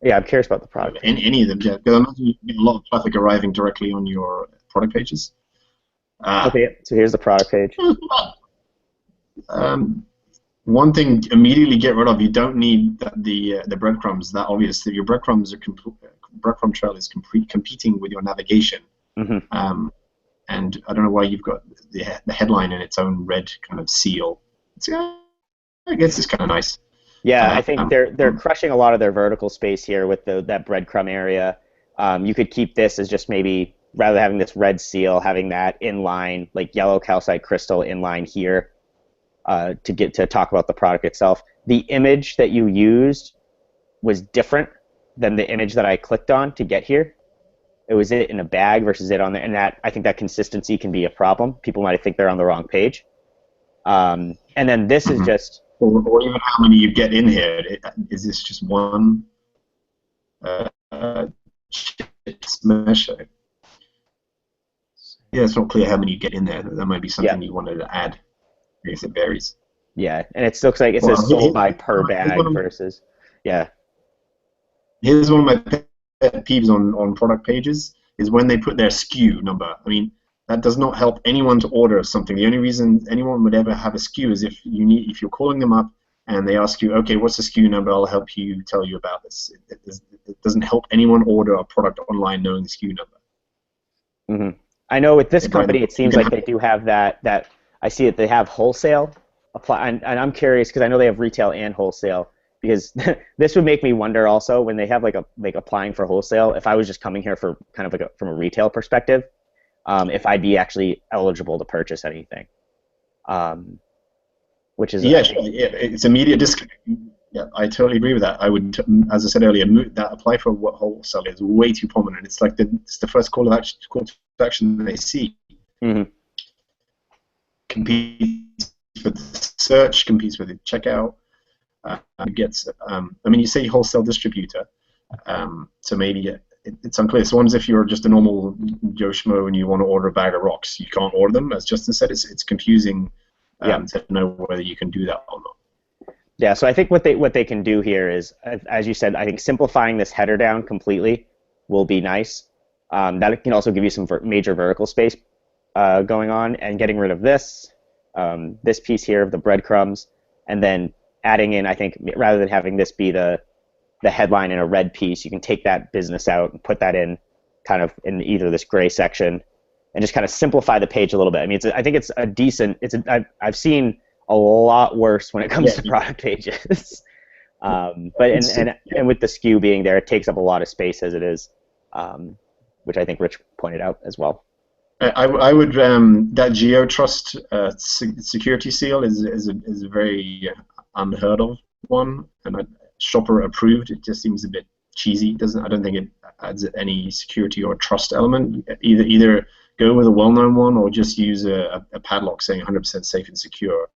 Yeah, I'm curious about the product. Any of them, yeah. Because I imagine you get a lot of traffic arriving directly on your product pages. Okay, so here's the product page. One thing, immediately get rid of. You don't need the breadcrumbs. That obvious. Your breadcrumbs breadcrumb trail is competing with your navigation. Mm-hmm. And I don't know why you've got the headline in its own red kind of seal. I guess it's kind of nice. Yeah, I think they're crushing a lot of their vertical space here with that breadcrumb area. You could keep this as just maybe, rather than having this red seal, having that inline, like yellow calcite crystal inline here to get to talk about the product itself. The image that you used was different than the image that I clicked on to get here. It was it in a bag versus it on there, and I think that consistency can be a problem. People might think they're on the wrong page. And then this is just... Or even how many you get in here. Is this just one smash? Yeah, it's not clear how many you get in there. That might be something you wanted to add. I guess it varies. Yeah, and it looks like it says sold by per bag versus... Yeah. Here's one of my pet peeves on product pages is when they put their SKU number. I mean, that does not help anyone to order something. The only reason anyone would ever have a SKU is if you're calling them up and they ask you, okay, what's the SKU number? I'll help you tell you about this. It doesn't help anyone order a product online knowing the SKU number. Mm-hmm. I know with this company, it seems like they do have that. I see that they have wholesale apply, and I'm curious because I know they have retail and wholesale. Because this would make me wonder also when they have like applying for wholesale. If I was just coming here for kind of like from a retail perspective, if I'd be actually eligible to purchase anything, which is it's immediate discount. Yeah, I totally agree with that. I would, as I said earlier, that apply for what wholesale is way too prominent. It's like it's the first call to action they see. Mm-hmm. Compete for the search, competes with the checkout. It gets, I mean, you say wholesale distributor, so maybe it's unclear. So, what if you're just a normal Joe Schmo and you want to order a bag of rocks? You can't order them, as Justin said. It's confusing to know whether you can do that or not. Yeah, so I think what they can do here is, as you said, I think simplifying this header down completely will be nice. That can also give you some major vertical space going on, and getting rid of this piece here of the breadcrumbs, and then adding in, I think, rather than having this be the headline in a red piece, you can take that business out and put that in kind of in either this gray section, and just kind of simplify the page a little bit. I mean, I think it's a decent. I've seen a lot worse when it comes to product pages. But and with the skew being there, it takes up a lot of space as it is, which I think Rich pointed out as well. I would that GeoTrust security seal is a very unheard of one, and shopper approved. It just seems a bit cheesy. I don't think it adds any security or trust element. Either go with a well-known one or just use a padlock saying 100% safe and secure.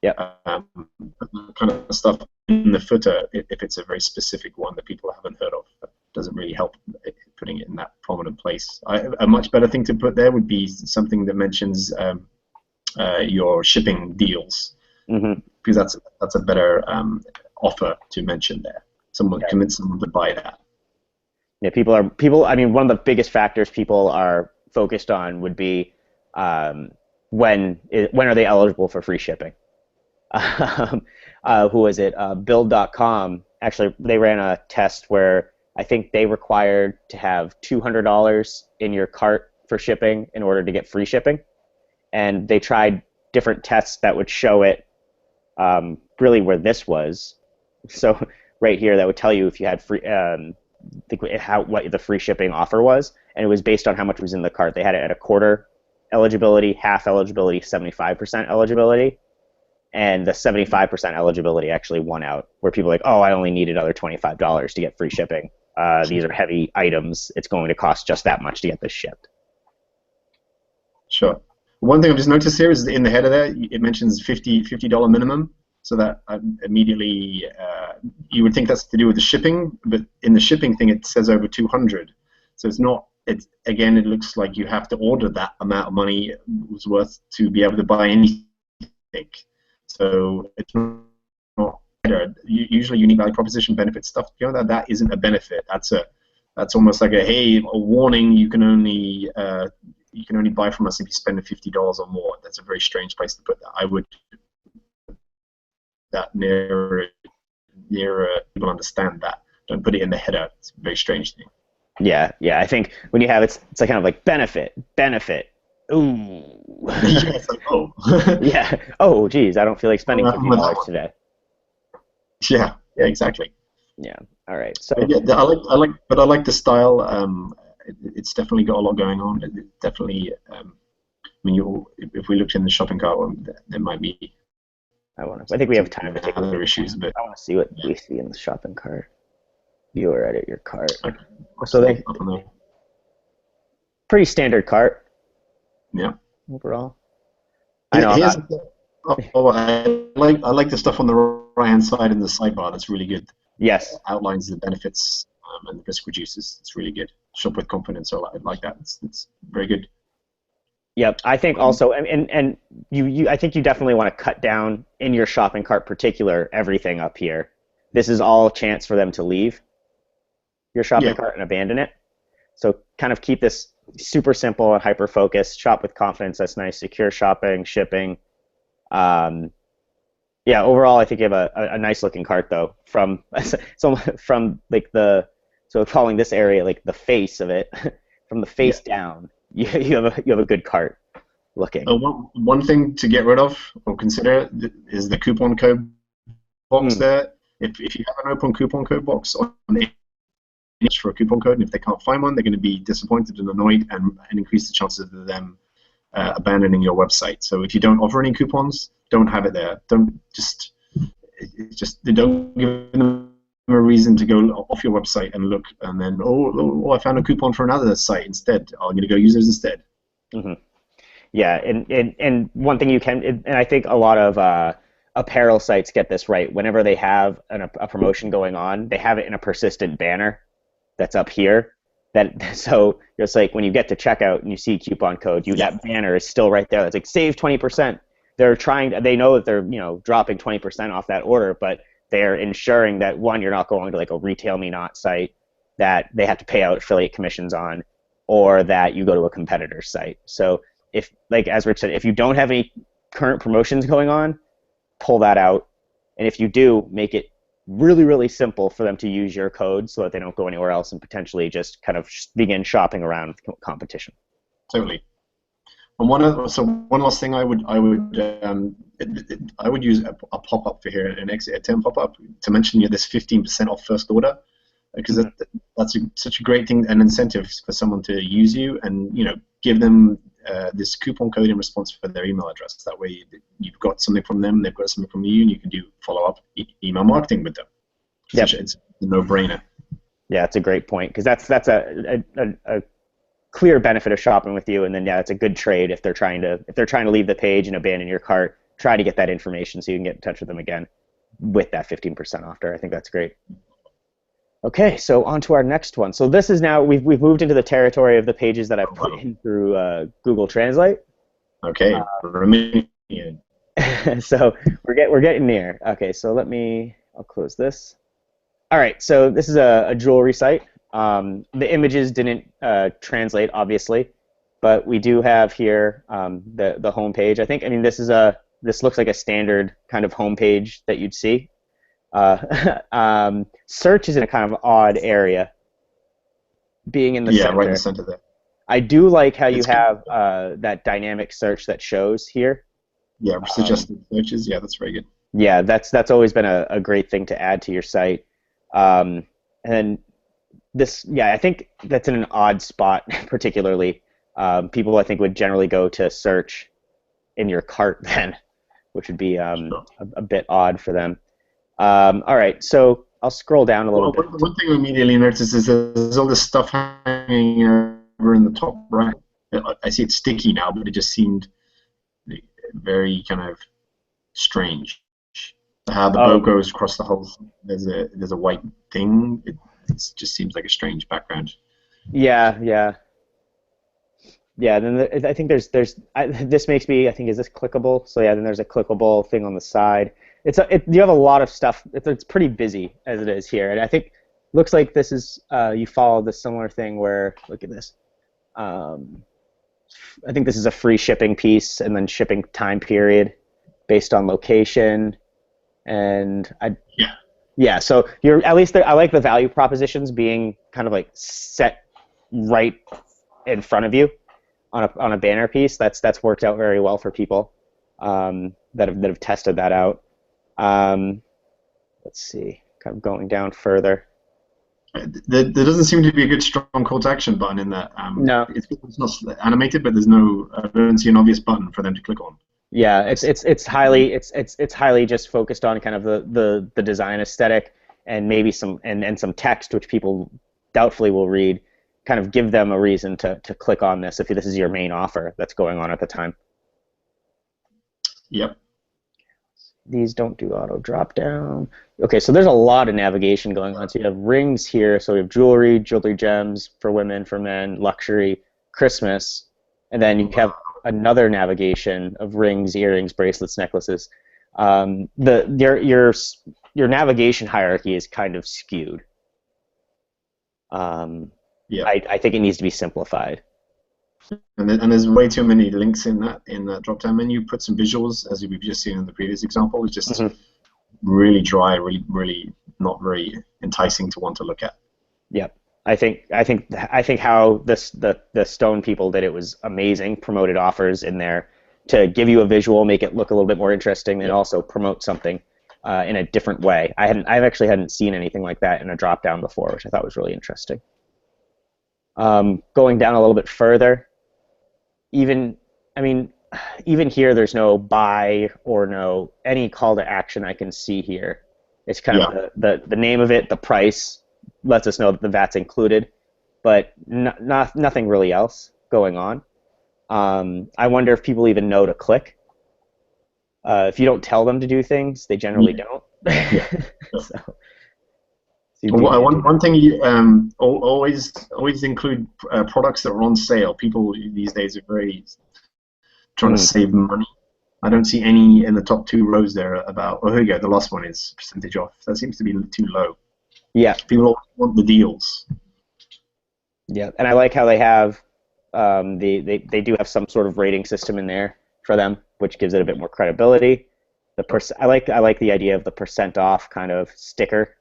Yeah. Kind of stuff in the footer, if it's a very specific one that people haven't heard of, that doesn't really help putting it in that prominent place. A much better thing to put there would be something that mentions your shipping deals, because that's a better offer to mention there. Convince someone to buy that. Yeah, people. I mean, one of the biggest factors people are focused on would be when are they eligible for free shipping? Who was it? Build.com. Actually, they ran a test where I think they required to have $200 in your cart for shipping in order to get free shipping, and they tried different tests that would show it really where this was. So right here, that would tell you if you had free, what the free shipping offer was, and it was based on how much was in the cart. They had it at a quarter eligibility, half eligibility, 75% eligibility. And the 75% eligibility actually won out, where people are like, oh, I only need another $25 to get free shipping. These are heavy items. It's going to cost just that much to get this shipped. Sure. One thing I've just noticed here is in the header there, it mentions $50 minimum. So that immediately, you would think that's to do with the shipping, but in the shipping thing, it says over 200. So it's not. Again, it looks like you have to order that amount of money was worth to be able to buy anything. So it's not better. Usually, unique value proposition benefit stuff. That isn't a benefit. That's almost like a warning. You can only buy from us if you spend $50 or more. That's a very strange place to put that. I would that nearer people understand that. Don't put it in the header. It's a very strange thing. Yeah. I think when you have it's like kind of like benefit. Ooh. Yeah, it's like, oh. Yeah. Oh, geez, I don't feel like spending $50 today. Yeah, exactly. Yeah. All right. So yeah, I like the style. It's definitely got a lot going on. It definitely. I mean, if we looked in the shopping cart, there might be. I think we have time to take other issues, but I want to see what we see in the shopping cart. Viewer edit your cart. Okay. So they pretty standard cart. Yeah. Overall. I like the stuff on the right hand side in the sidebar. That's really good. Yes. It outlines the benefits and the risk reduces. It's really good. Shop with confidence. So I like that. It's very good. Yep. I think also, and you I think you definitely want to cut down in your shopping cart particular everything up here. This is all a chance for them to leave your shopping cart and abandon it. So kind of keep this super simple and hyper focused. Shop with confidence. That's nice. Secure shopping, shipping. Yeah. Overall, I think you have a nice looking cart though. From like so calling this area like the face of it, from the face down, you have a good cart looking. One thing to get rid of or consider is the coupon code box there. If you have an open coupon code box on for a coupon code, and if they can't find one, they're going to be disappointed and annoyed, and increase the chances of them abandoning your website. So if you don't offer any coupons, don't have it there. Don't give them a reason to go off your website and look, and then I found a coupon for another site instead. I'm going to go use those instead. Mm-hmm. Yeah, and one thing you can, and I think a lot of apparel sites get this right. Whenever they have a promotion going on, they have it in a persistent banner that's up here. That so it's like when you get to checkout and you see coupon code, Yeah, that banner is still right there. It's like save 20%. They know that they're dropping 20% off that order, but they're ensuring that one, you're not going to like a Retail Me Not site that they have to pay out affiliate commissions on, or that you go to a competitor's site. So if, like as Rich said, if you don't have any current promotions going on, pull that out. And if you do, make it really, really simple for them to use your code so that they don't go anywhere else and potentially just kind of begin shopping around with competition. totally. And one last thing I would use a pop up for here, an exit at 10 pop up to mention you this 15% off first order, because that's such a great thing, an incentive for someone to use you, and give them this coupon code in response for their email address. That way you've got something from them, they've got something from you, and you can do follow up email marketing with them. Yep. It's a no-brainer. Yeah, it's a great point, because that's a clear benefit of shopping with you, and then it's a good trade if they're trying to leave the page and abandon your cart. Try to get that information so you can get in touch with them again with that 15% off there. I think that's great. Okay, so on to our next one. So this is now we've moved into the territory of the pages that I've put in through Google Translate. Okay, so we're getting near. Okay, so I'll close this. All right, so this is a jewelry site. The images didn't translate, obviously, but we do have here the home page. This looks like a standard kind of home page that you'd see. Search is in a kind of odd area, being in the center. Yeah, right in the center there. I do like how you have that dynamic search that shows here. Yeah, suggested searches. Yeah, that's very good. Yeah, that's always been a great thing to add to your site. And this, I think that's in an odd spot, particularly. People, I think, would generally go to search in your cart then, which would be a bit odd for them. All right, so I'll scroll down a little bit. One thing I immediately noticed is there's all this stuff hanging over in the top right. I see it's sticky now, but it just seemed very kind of strange. How the bow goes across the whole. There's a white thing. It just seems like a strange background. Yeah. Then I think this makes me. I think, is this clickable? So then there's a clickable thing on the side. You have a lot of stuff. It's pretty busy as it is here, and I think looks like this is you follow the similar thing where, look at this. I think this is a free shipping piece and then shipping time period based on location, and so you're at least I like the value propositions being kind of like set right in front of you on a banner piece. That's worked out very well for people that have tested that out. Let's see, kind of going down further. There doesn't seem to be a good strong call to action button in that. No, it's not animated, but there's no. I don't see an obvious button for them to click on. Yeah, it's highly just focused on kind of the design aesthetic and maybe some text which people doubtfully will read. Kind of give them a reason to click on this if this is your main offer that's going on at the time. Yep. These don't do auto drop down. Okay, so there's a lot of navigation going on. So you have rings here. So we have jewelry gems for women, for men, luxury, Christmas, and then you have another navigation of rings, earrings, bracelets, necklaces. Your navigation hierarchy is kind of skewed. I think it needs to be simplified. And there's way too many links in that drop-down menu. Put some visuals, as we've just seen in the previous example. It's just really dry, really not very enticing to want to look at. Yep. I think how the Stone people did it was amazing. Promoted offers in there to give you a visual, make it look a little bit more interesting, and also promote something in a different way. I actually hadn't seen anything like that in a drop-down before, which I thought was really interesting. Going down a little bit further, even here, there's no buy or no any call to action I can see here. It's kind of the name of it, the price lets us know that the VAT's included, but nothing really else going on. I wonder if people even know to click. If you don't tell them to do things, they generally Yeah. don't. Yeah. Sure. So, you do need Well, to do one that. thing you always include products that are on sale. People these days are very trying to Mm, save money. I don't see any in the top two rows there about. Oh, here you go. The last one is percentage off. That seems to be too low. yeah, People always want the deals. yeah, and I like how they have they do have some sort of rating system in there for them, which gives it a bit more credibility. I like the idea of the percent off kind of sticker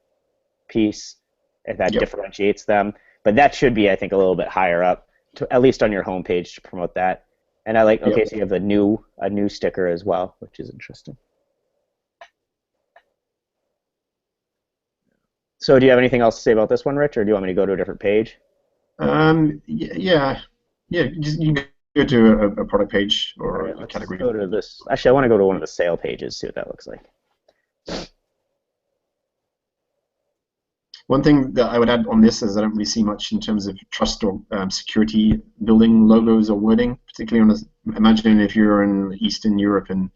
piece, and that Yep. differentiates them. But that should be, I think, a little bit higher up, at least on your homepage to promote that. And I like, Yep. okay, so you have a new sticker as well, which is interesting. So do you have anything else to say about this one, Rich, or do you want me to go to a different page? Yeah. Yeah. Just you go to a product page All or right, a let's category. go to this. Actually, I want to go to one of the sale pages, see what that looks like. One thing that I would add on this is I don't really see much in terms of trust or security building logos or wording, particularly on a, imagine if you're in Eastern Europe and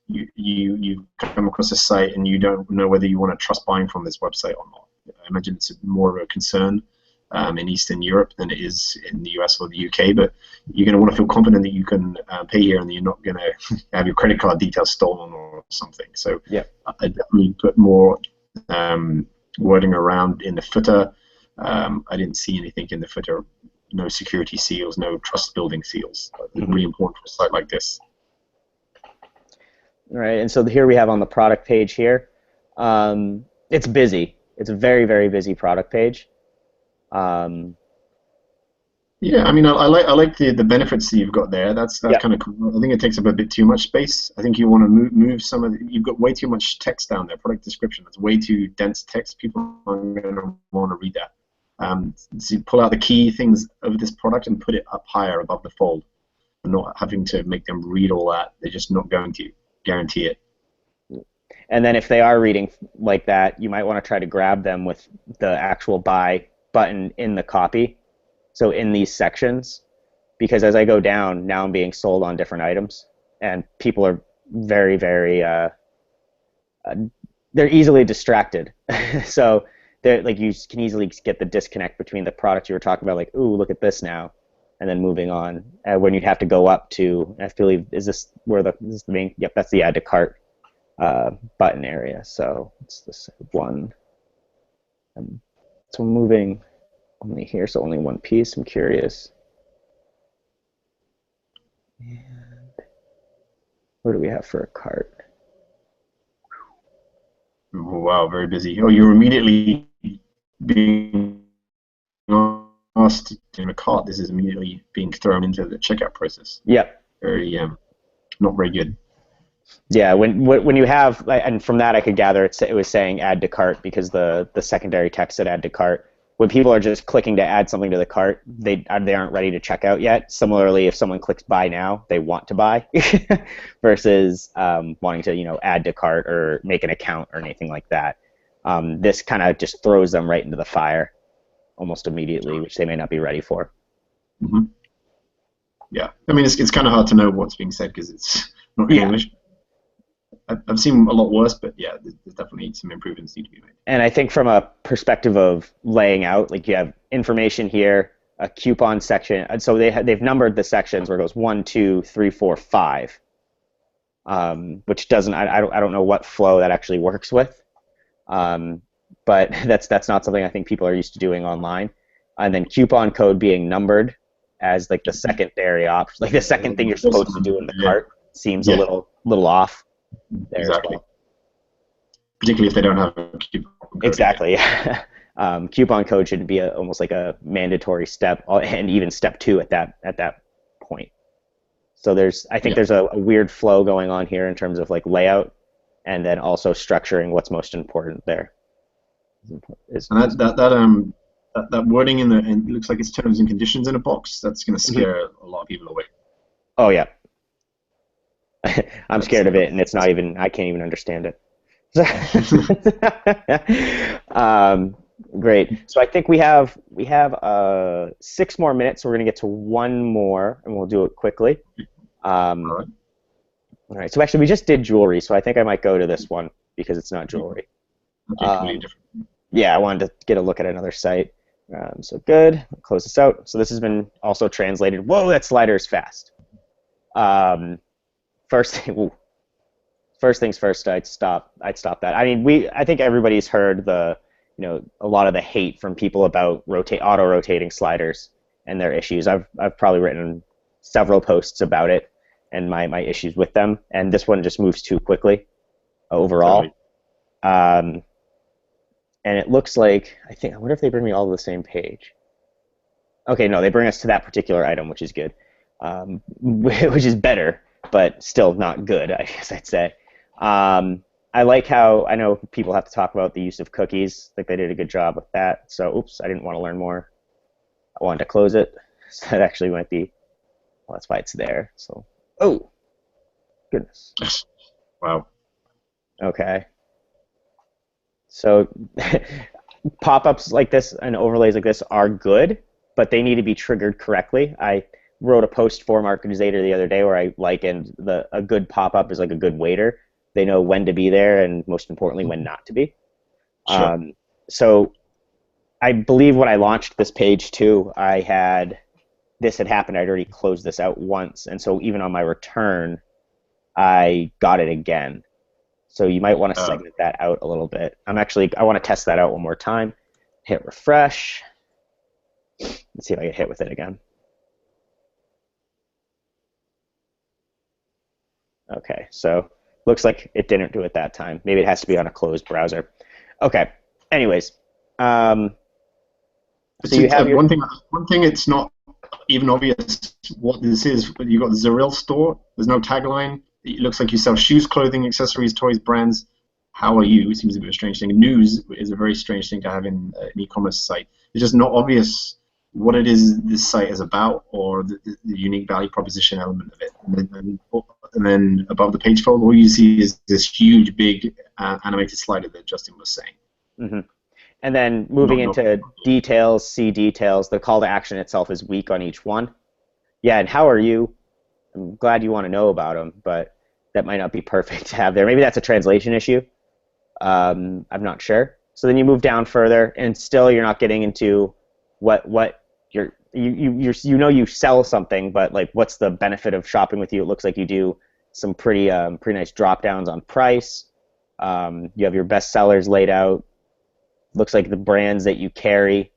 you come across a site and you don't know whether you want to trust buying from this website or not. I imagine it's more of a concern in Eastern Europe than it is in the US or the UK, but you're going to want to feel confident that you can pay here and you're not going to have your credit card details stolen or something. So Yeah. I definitely put more um, wording around in the footer. I didn't see anything in the footer, no security seals, no trust building seals. Mm-hmm. Really important for a site like this. All right, and so here we have on the product page here. It's busy. It's a very, very busy product page. Um, Yeah, I mean, I like the benefits that you've got there. That's yeah. kind of cool. I think it takes up a bit too much space. I think you want to move some of you've got way too much text down there. Product description. That's way too dense text. People aren't going to want to read that. So you pull out the key things of this product and put it up higher above the fold, and not having to make them read all that. They're just not going to guarantee it. And then if they are reading like that, you might want to try to grab them with the actual buy button in the copy. So in these sections, because as I go down, now I'm being sold on different items, and people are very, very uh, they're easily distracted. So they're like you can easily get the disconnect between the product you were talking about, like, ooh, look at this now, and then moving on. When you'd have to go up to, I believe, is this where the this is the main? Yep, that's the add to cart button area. So it's this one. So moving only here, so only one piece. I'm curious. What do we have for a cart? Oh, wow, very busy. Oh, you're immediately being asked in a cart. This is immediately being thrown into the checkout process. Yep. Very not very good. Yeah, when you have, and from that I could gather it was saying add to cart because the secondary text said add to cart. When people are just clicking to add something to the cart, they aren't ready to check out yet. Similarly, if someone clicks buy now, they want to buy versus wanting to add to cart or make an account or anything like that. This kind of just throws them right into the fire almost immediately, which they may not be ready for. Mm-hmm. Yeah, I mean it's kind of hard to know what's being said because it's not in Yeah, English. I've seen a lot worse, but yeah, there's definitely some improvements need to be made. and I think from a perspective of laying out, like you have information here, a coupon section. And so they've numbered the sections where it goes 1, 2, 3, 4, 5, which doesn't I don't know what flow that actually works with, um, but that's not something I think people are used to doing online. And then coupon code being numbered as like the secondary option, like the second thing you're supposed to do in the Yeah, cart seems a yeah, little off there as exactly. well. Particularly if they don't have a coupon code in yet. Exactly. Coupon code should be almost like a mandatory step, and even step two at that point. So I think Yeah, there's a weird flow going on here in terms of like layout, and then also structuring what's most important there. and that wording in the and it looks like it's terms and conditions in a box. That's going to Mhm. scare a lot of people away. Oh yeah, I'm That's scared of it, and it's not even I can't even understand it. Great. So I think we have 6 more minutes. So we're going to get to one more, and we'll do it quickly. all Um, right. All right. So actually, we just did jewelry, so I think I might go to this one because it's not jewelry. Okay, completely Um, different. yeah, I wanted to get a look at another site. So good. I'll close this out. So this has been also translated. Whoa, that slider is fast. Um, first, ooh, first things first. I'd stop that. I mean, I think everybody's heard a lot of the hate from people about auto rotating sliders and their issues. I've probably written several posts about it and my issues with them. And this one just moves too quickly overall. Totally. Um, and it looks like I wonder if they bring me all to the same page. Okay, no, they bring us to that particular item, which is good, which is better, but still not good, I guess I'd say. Um, I like how I know people have to talk about the use of cookies. I think they did a good job with that. So, oops, I didn't want to learn more. I wanted to close it. So that actually might be, well, that's why it's there. So, oh, goodness. Wow. Okay. So pop-ups like this and overlays like this are good, but they need to be triggered correctly. I wrote a post for Marketizator the other day where I likened a good pop-up is like a good waiter. They know when to be there and most importantly when not to be. Sure. So I believe when I launched this page too, this had happened. I'd already closed this out once, and so even on my return, I got it again. So you might want to Uh, segment that out a little bit. I want to test that out one more time. Hit refresh. Let's see if I get hit with it again. Okay, so looks like it didn't do it that time. Maybe it has to be on a closed browser. Okay. Anyways, um, so you have your. one thing it's not even obvious what this is. But you got the Zaril store. There's no tagline. It looks like you sell shoes, clothing, accessories, toys, brands. How are you? It seems a bit of a strange thing. News is a very strange thing to have in an e-commerce site. It's just not obvious what it is this site is about or the unique value proposition element of it. And then above the page fold, all you see is this huge, big animated slider that Justin was saying. Mhm. And then moving Not, not, into details, see details. The call to action itself is weak on each one. Yeah, and how are you? I'm glad you want to know about them, but that might not be perfect to have there. Maybe that's a translation issue. I'm not sure. So then you move down further, and still you're not getting into what you sell something, but like what's the benefit of shopping with you? It looks like you do some pretty nice drop downs on price. You have your best sellers laid out. Looks like the brands that you carry.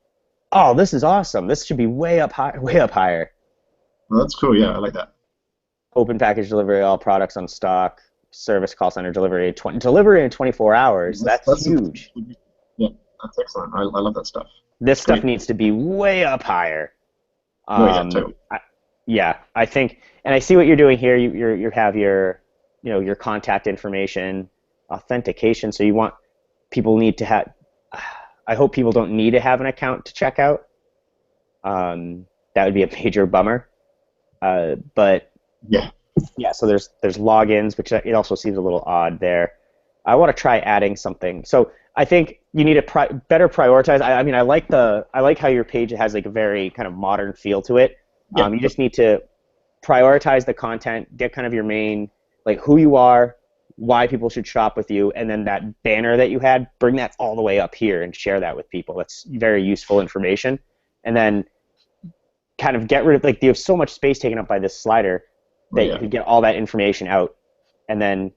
Oh, this is awesome. This should be way up high, way up higher. well, that's cool. Yeah, I like that. Open package delivery, all products on stock, service call center delivery in 24 hours. That's That's huge. yeah, that's excellent. I love that stuff. This It's stuff great. needs to be way up higher. Oh yeah, Um, totally. I, yeah, I think, and I see what you're doing here. You have your contact information, authentication. So you want people need to have. I hope people don't need to have an account to check out. That would be a major bummer. But Yeah. yeah, so there's logins, which it also seems a little odd there. I want to try adding something. So I think you need to better prioritize. I mean, I like how your page has like a very kind of modern feel to it. Yeah. You just need to prioritize the content, get kind of your main, like who you are, why people should shop with you, and then that banner that you had, bring that all the way up here and share that with people. That's very useful information. And then kind of get rid of, like, you have so much space taken up by this slider Oh that you yeah. could get all that information out and then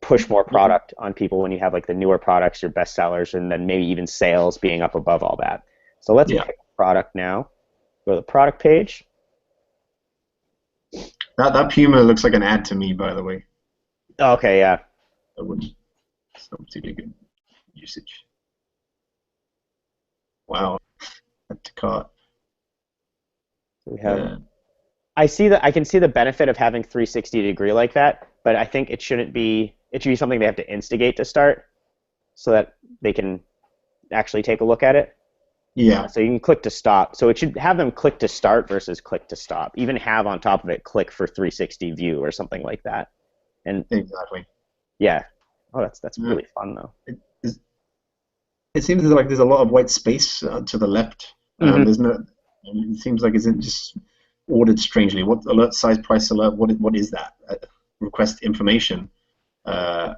push more product on people when you have like the newer products, your best sellers, and then maybe even sales being up above all that. So let's Yeah. pick a product now. Go to the product page. That Puma looks like an ad to me, by the way. Okay, yeah. That wouldn't. It's not particularly good usage. Wow. Add to cart. We have. Uh, I can see the benefit of having 360-degree like that, but I think it shouldn't be. It should be something they have to instigate to start, so that they can actually take a look at it. yeah. So you can click to stop. So it should have them click to start versus click to stop. Even have on top of it click for 360 view or something like that. And Exactly. yeah, oh, that's Uh, really fun though. it, is- it seems like there's a lot of white space to the left. Hmm. There's no. It seems like it's just ordered strangely. What alert size price alert? What is that? request information, it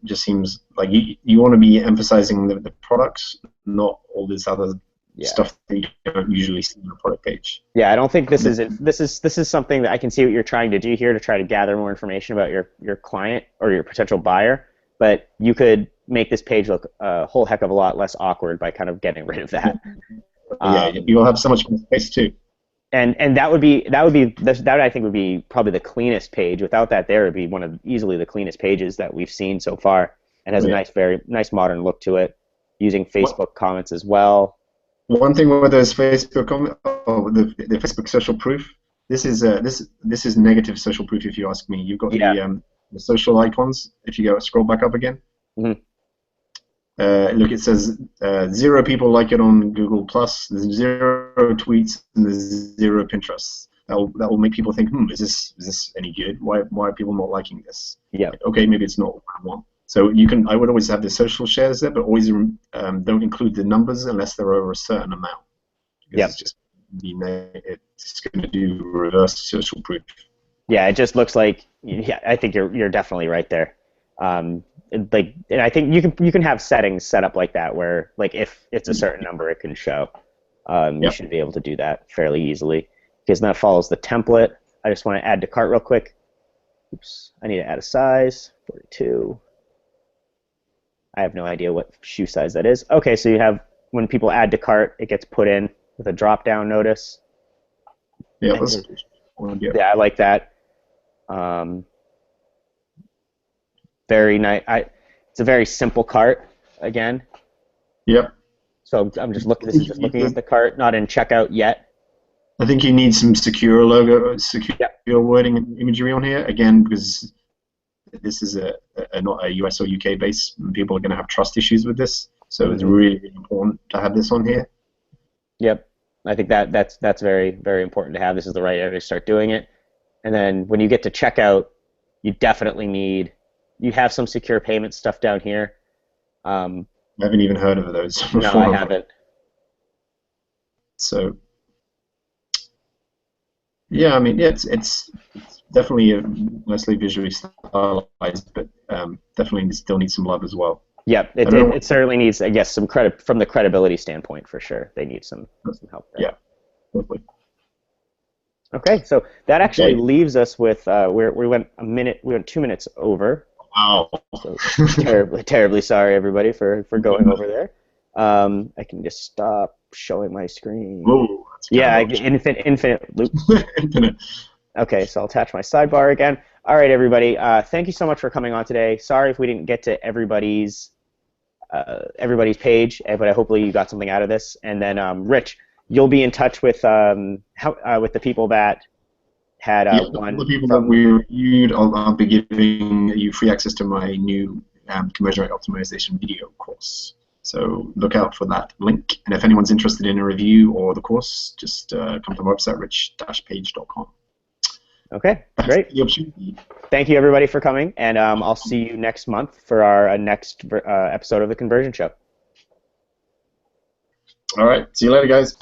just seems like you want to be emphasizing the products, not all this other Yeah. stuff that you don't usually see on a product page. Yeah, I don't think this is something that I can see what you're trying to do here to try to gather more information about your client or your potential buyer, but you could make this page look a whole heck of a lot less awkward by kind of getting rid of that. Yeah, you'll have so much more space too. And that I think would be probably the cleanest page. Without that, there would be one of easily the cleanest pages that we've seen so far, and has a nice, very nice modern look to it, using Facebook comments as well. One thing with those Facebook the Facebook social proof. This is negative social proof if you ask me. You've got the social icons. If you go scroll back up again. Mm-hmm. Look, it says 0 people like it on Google Plus. There's 0 tweets and there's 0 Pinterest. That will make people think, is this any good? Why are people not liking this? Yeah. Okay, maybe it's not what I want. So I would always have the social shares there, but always don't include the numbers unless they're over a certain amount. Yeah. It's going to do reverse social proof. Yeah, it just looks like. Yeah, I think you're definitely right there. And I think you can have settings set up like that where, like, if it's a certain number, it can show. You should be able to do that fairly easily, because that follows the template. I just want to add to cart real quick. Oops, I need to add a size 42. I have no idea what shoe size that is. Okay, so you have, when people add to cart, it gets put in with a drop-down notice. Yeah, I like that. Very nice. It's a very simple cart again. Yep. So I'm just looking. This is just looking at the cart, not in checkout yet. I think you need some secure wording and imagery on here again, because this is not a US or UK base. People are going to have trust issues with this, so it's really important to have this on here. Yep, I think that's very, very important to have. This is the right area to start doing it. And then when you get to checkout, you definitely need. You have some secure payment stuff down here. I haven't even heard of those before. No, I haven't. So, yeah, I mean, it's definitely nicely visually stylized, but definitely still needs some love as well. Yep, it certainly needs, I guess, some credit from the credibility standpoint for sure. They need some help there. Yeah, definitely. Okay, so that actually leaves us with we went 2 minutes over. Wow. So terribly sorry everybody for going over there. I can just stop showing my screen. Whoa, infinite loop. Infinite. Okay, so I'll attach my sidebar again. All right, everybody. Thank you so much for coming on today. Sorry if we didn't get to everybody's page, but hopefully you got something out of this. And then Rich, you'll be in touch with with the people that had one. The people that we reviewed, I'll be giving you free access to my new conversion rate optimization video course. So look out for that link. And if anyone's interested in a review or the course, just come to my website, rich-page.com. Okay, great. Thank you, everybody, for coming. And I'll see you next month for our next episode of The Conversion Show. All right. See you later, guys.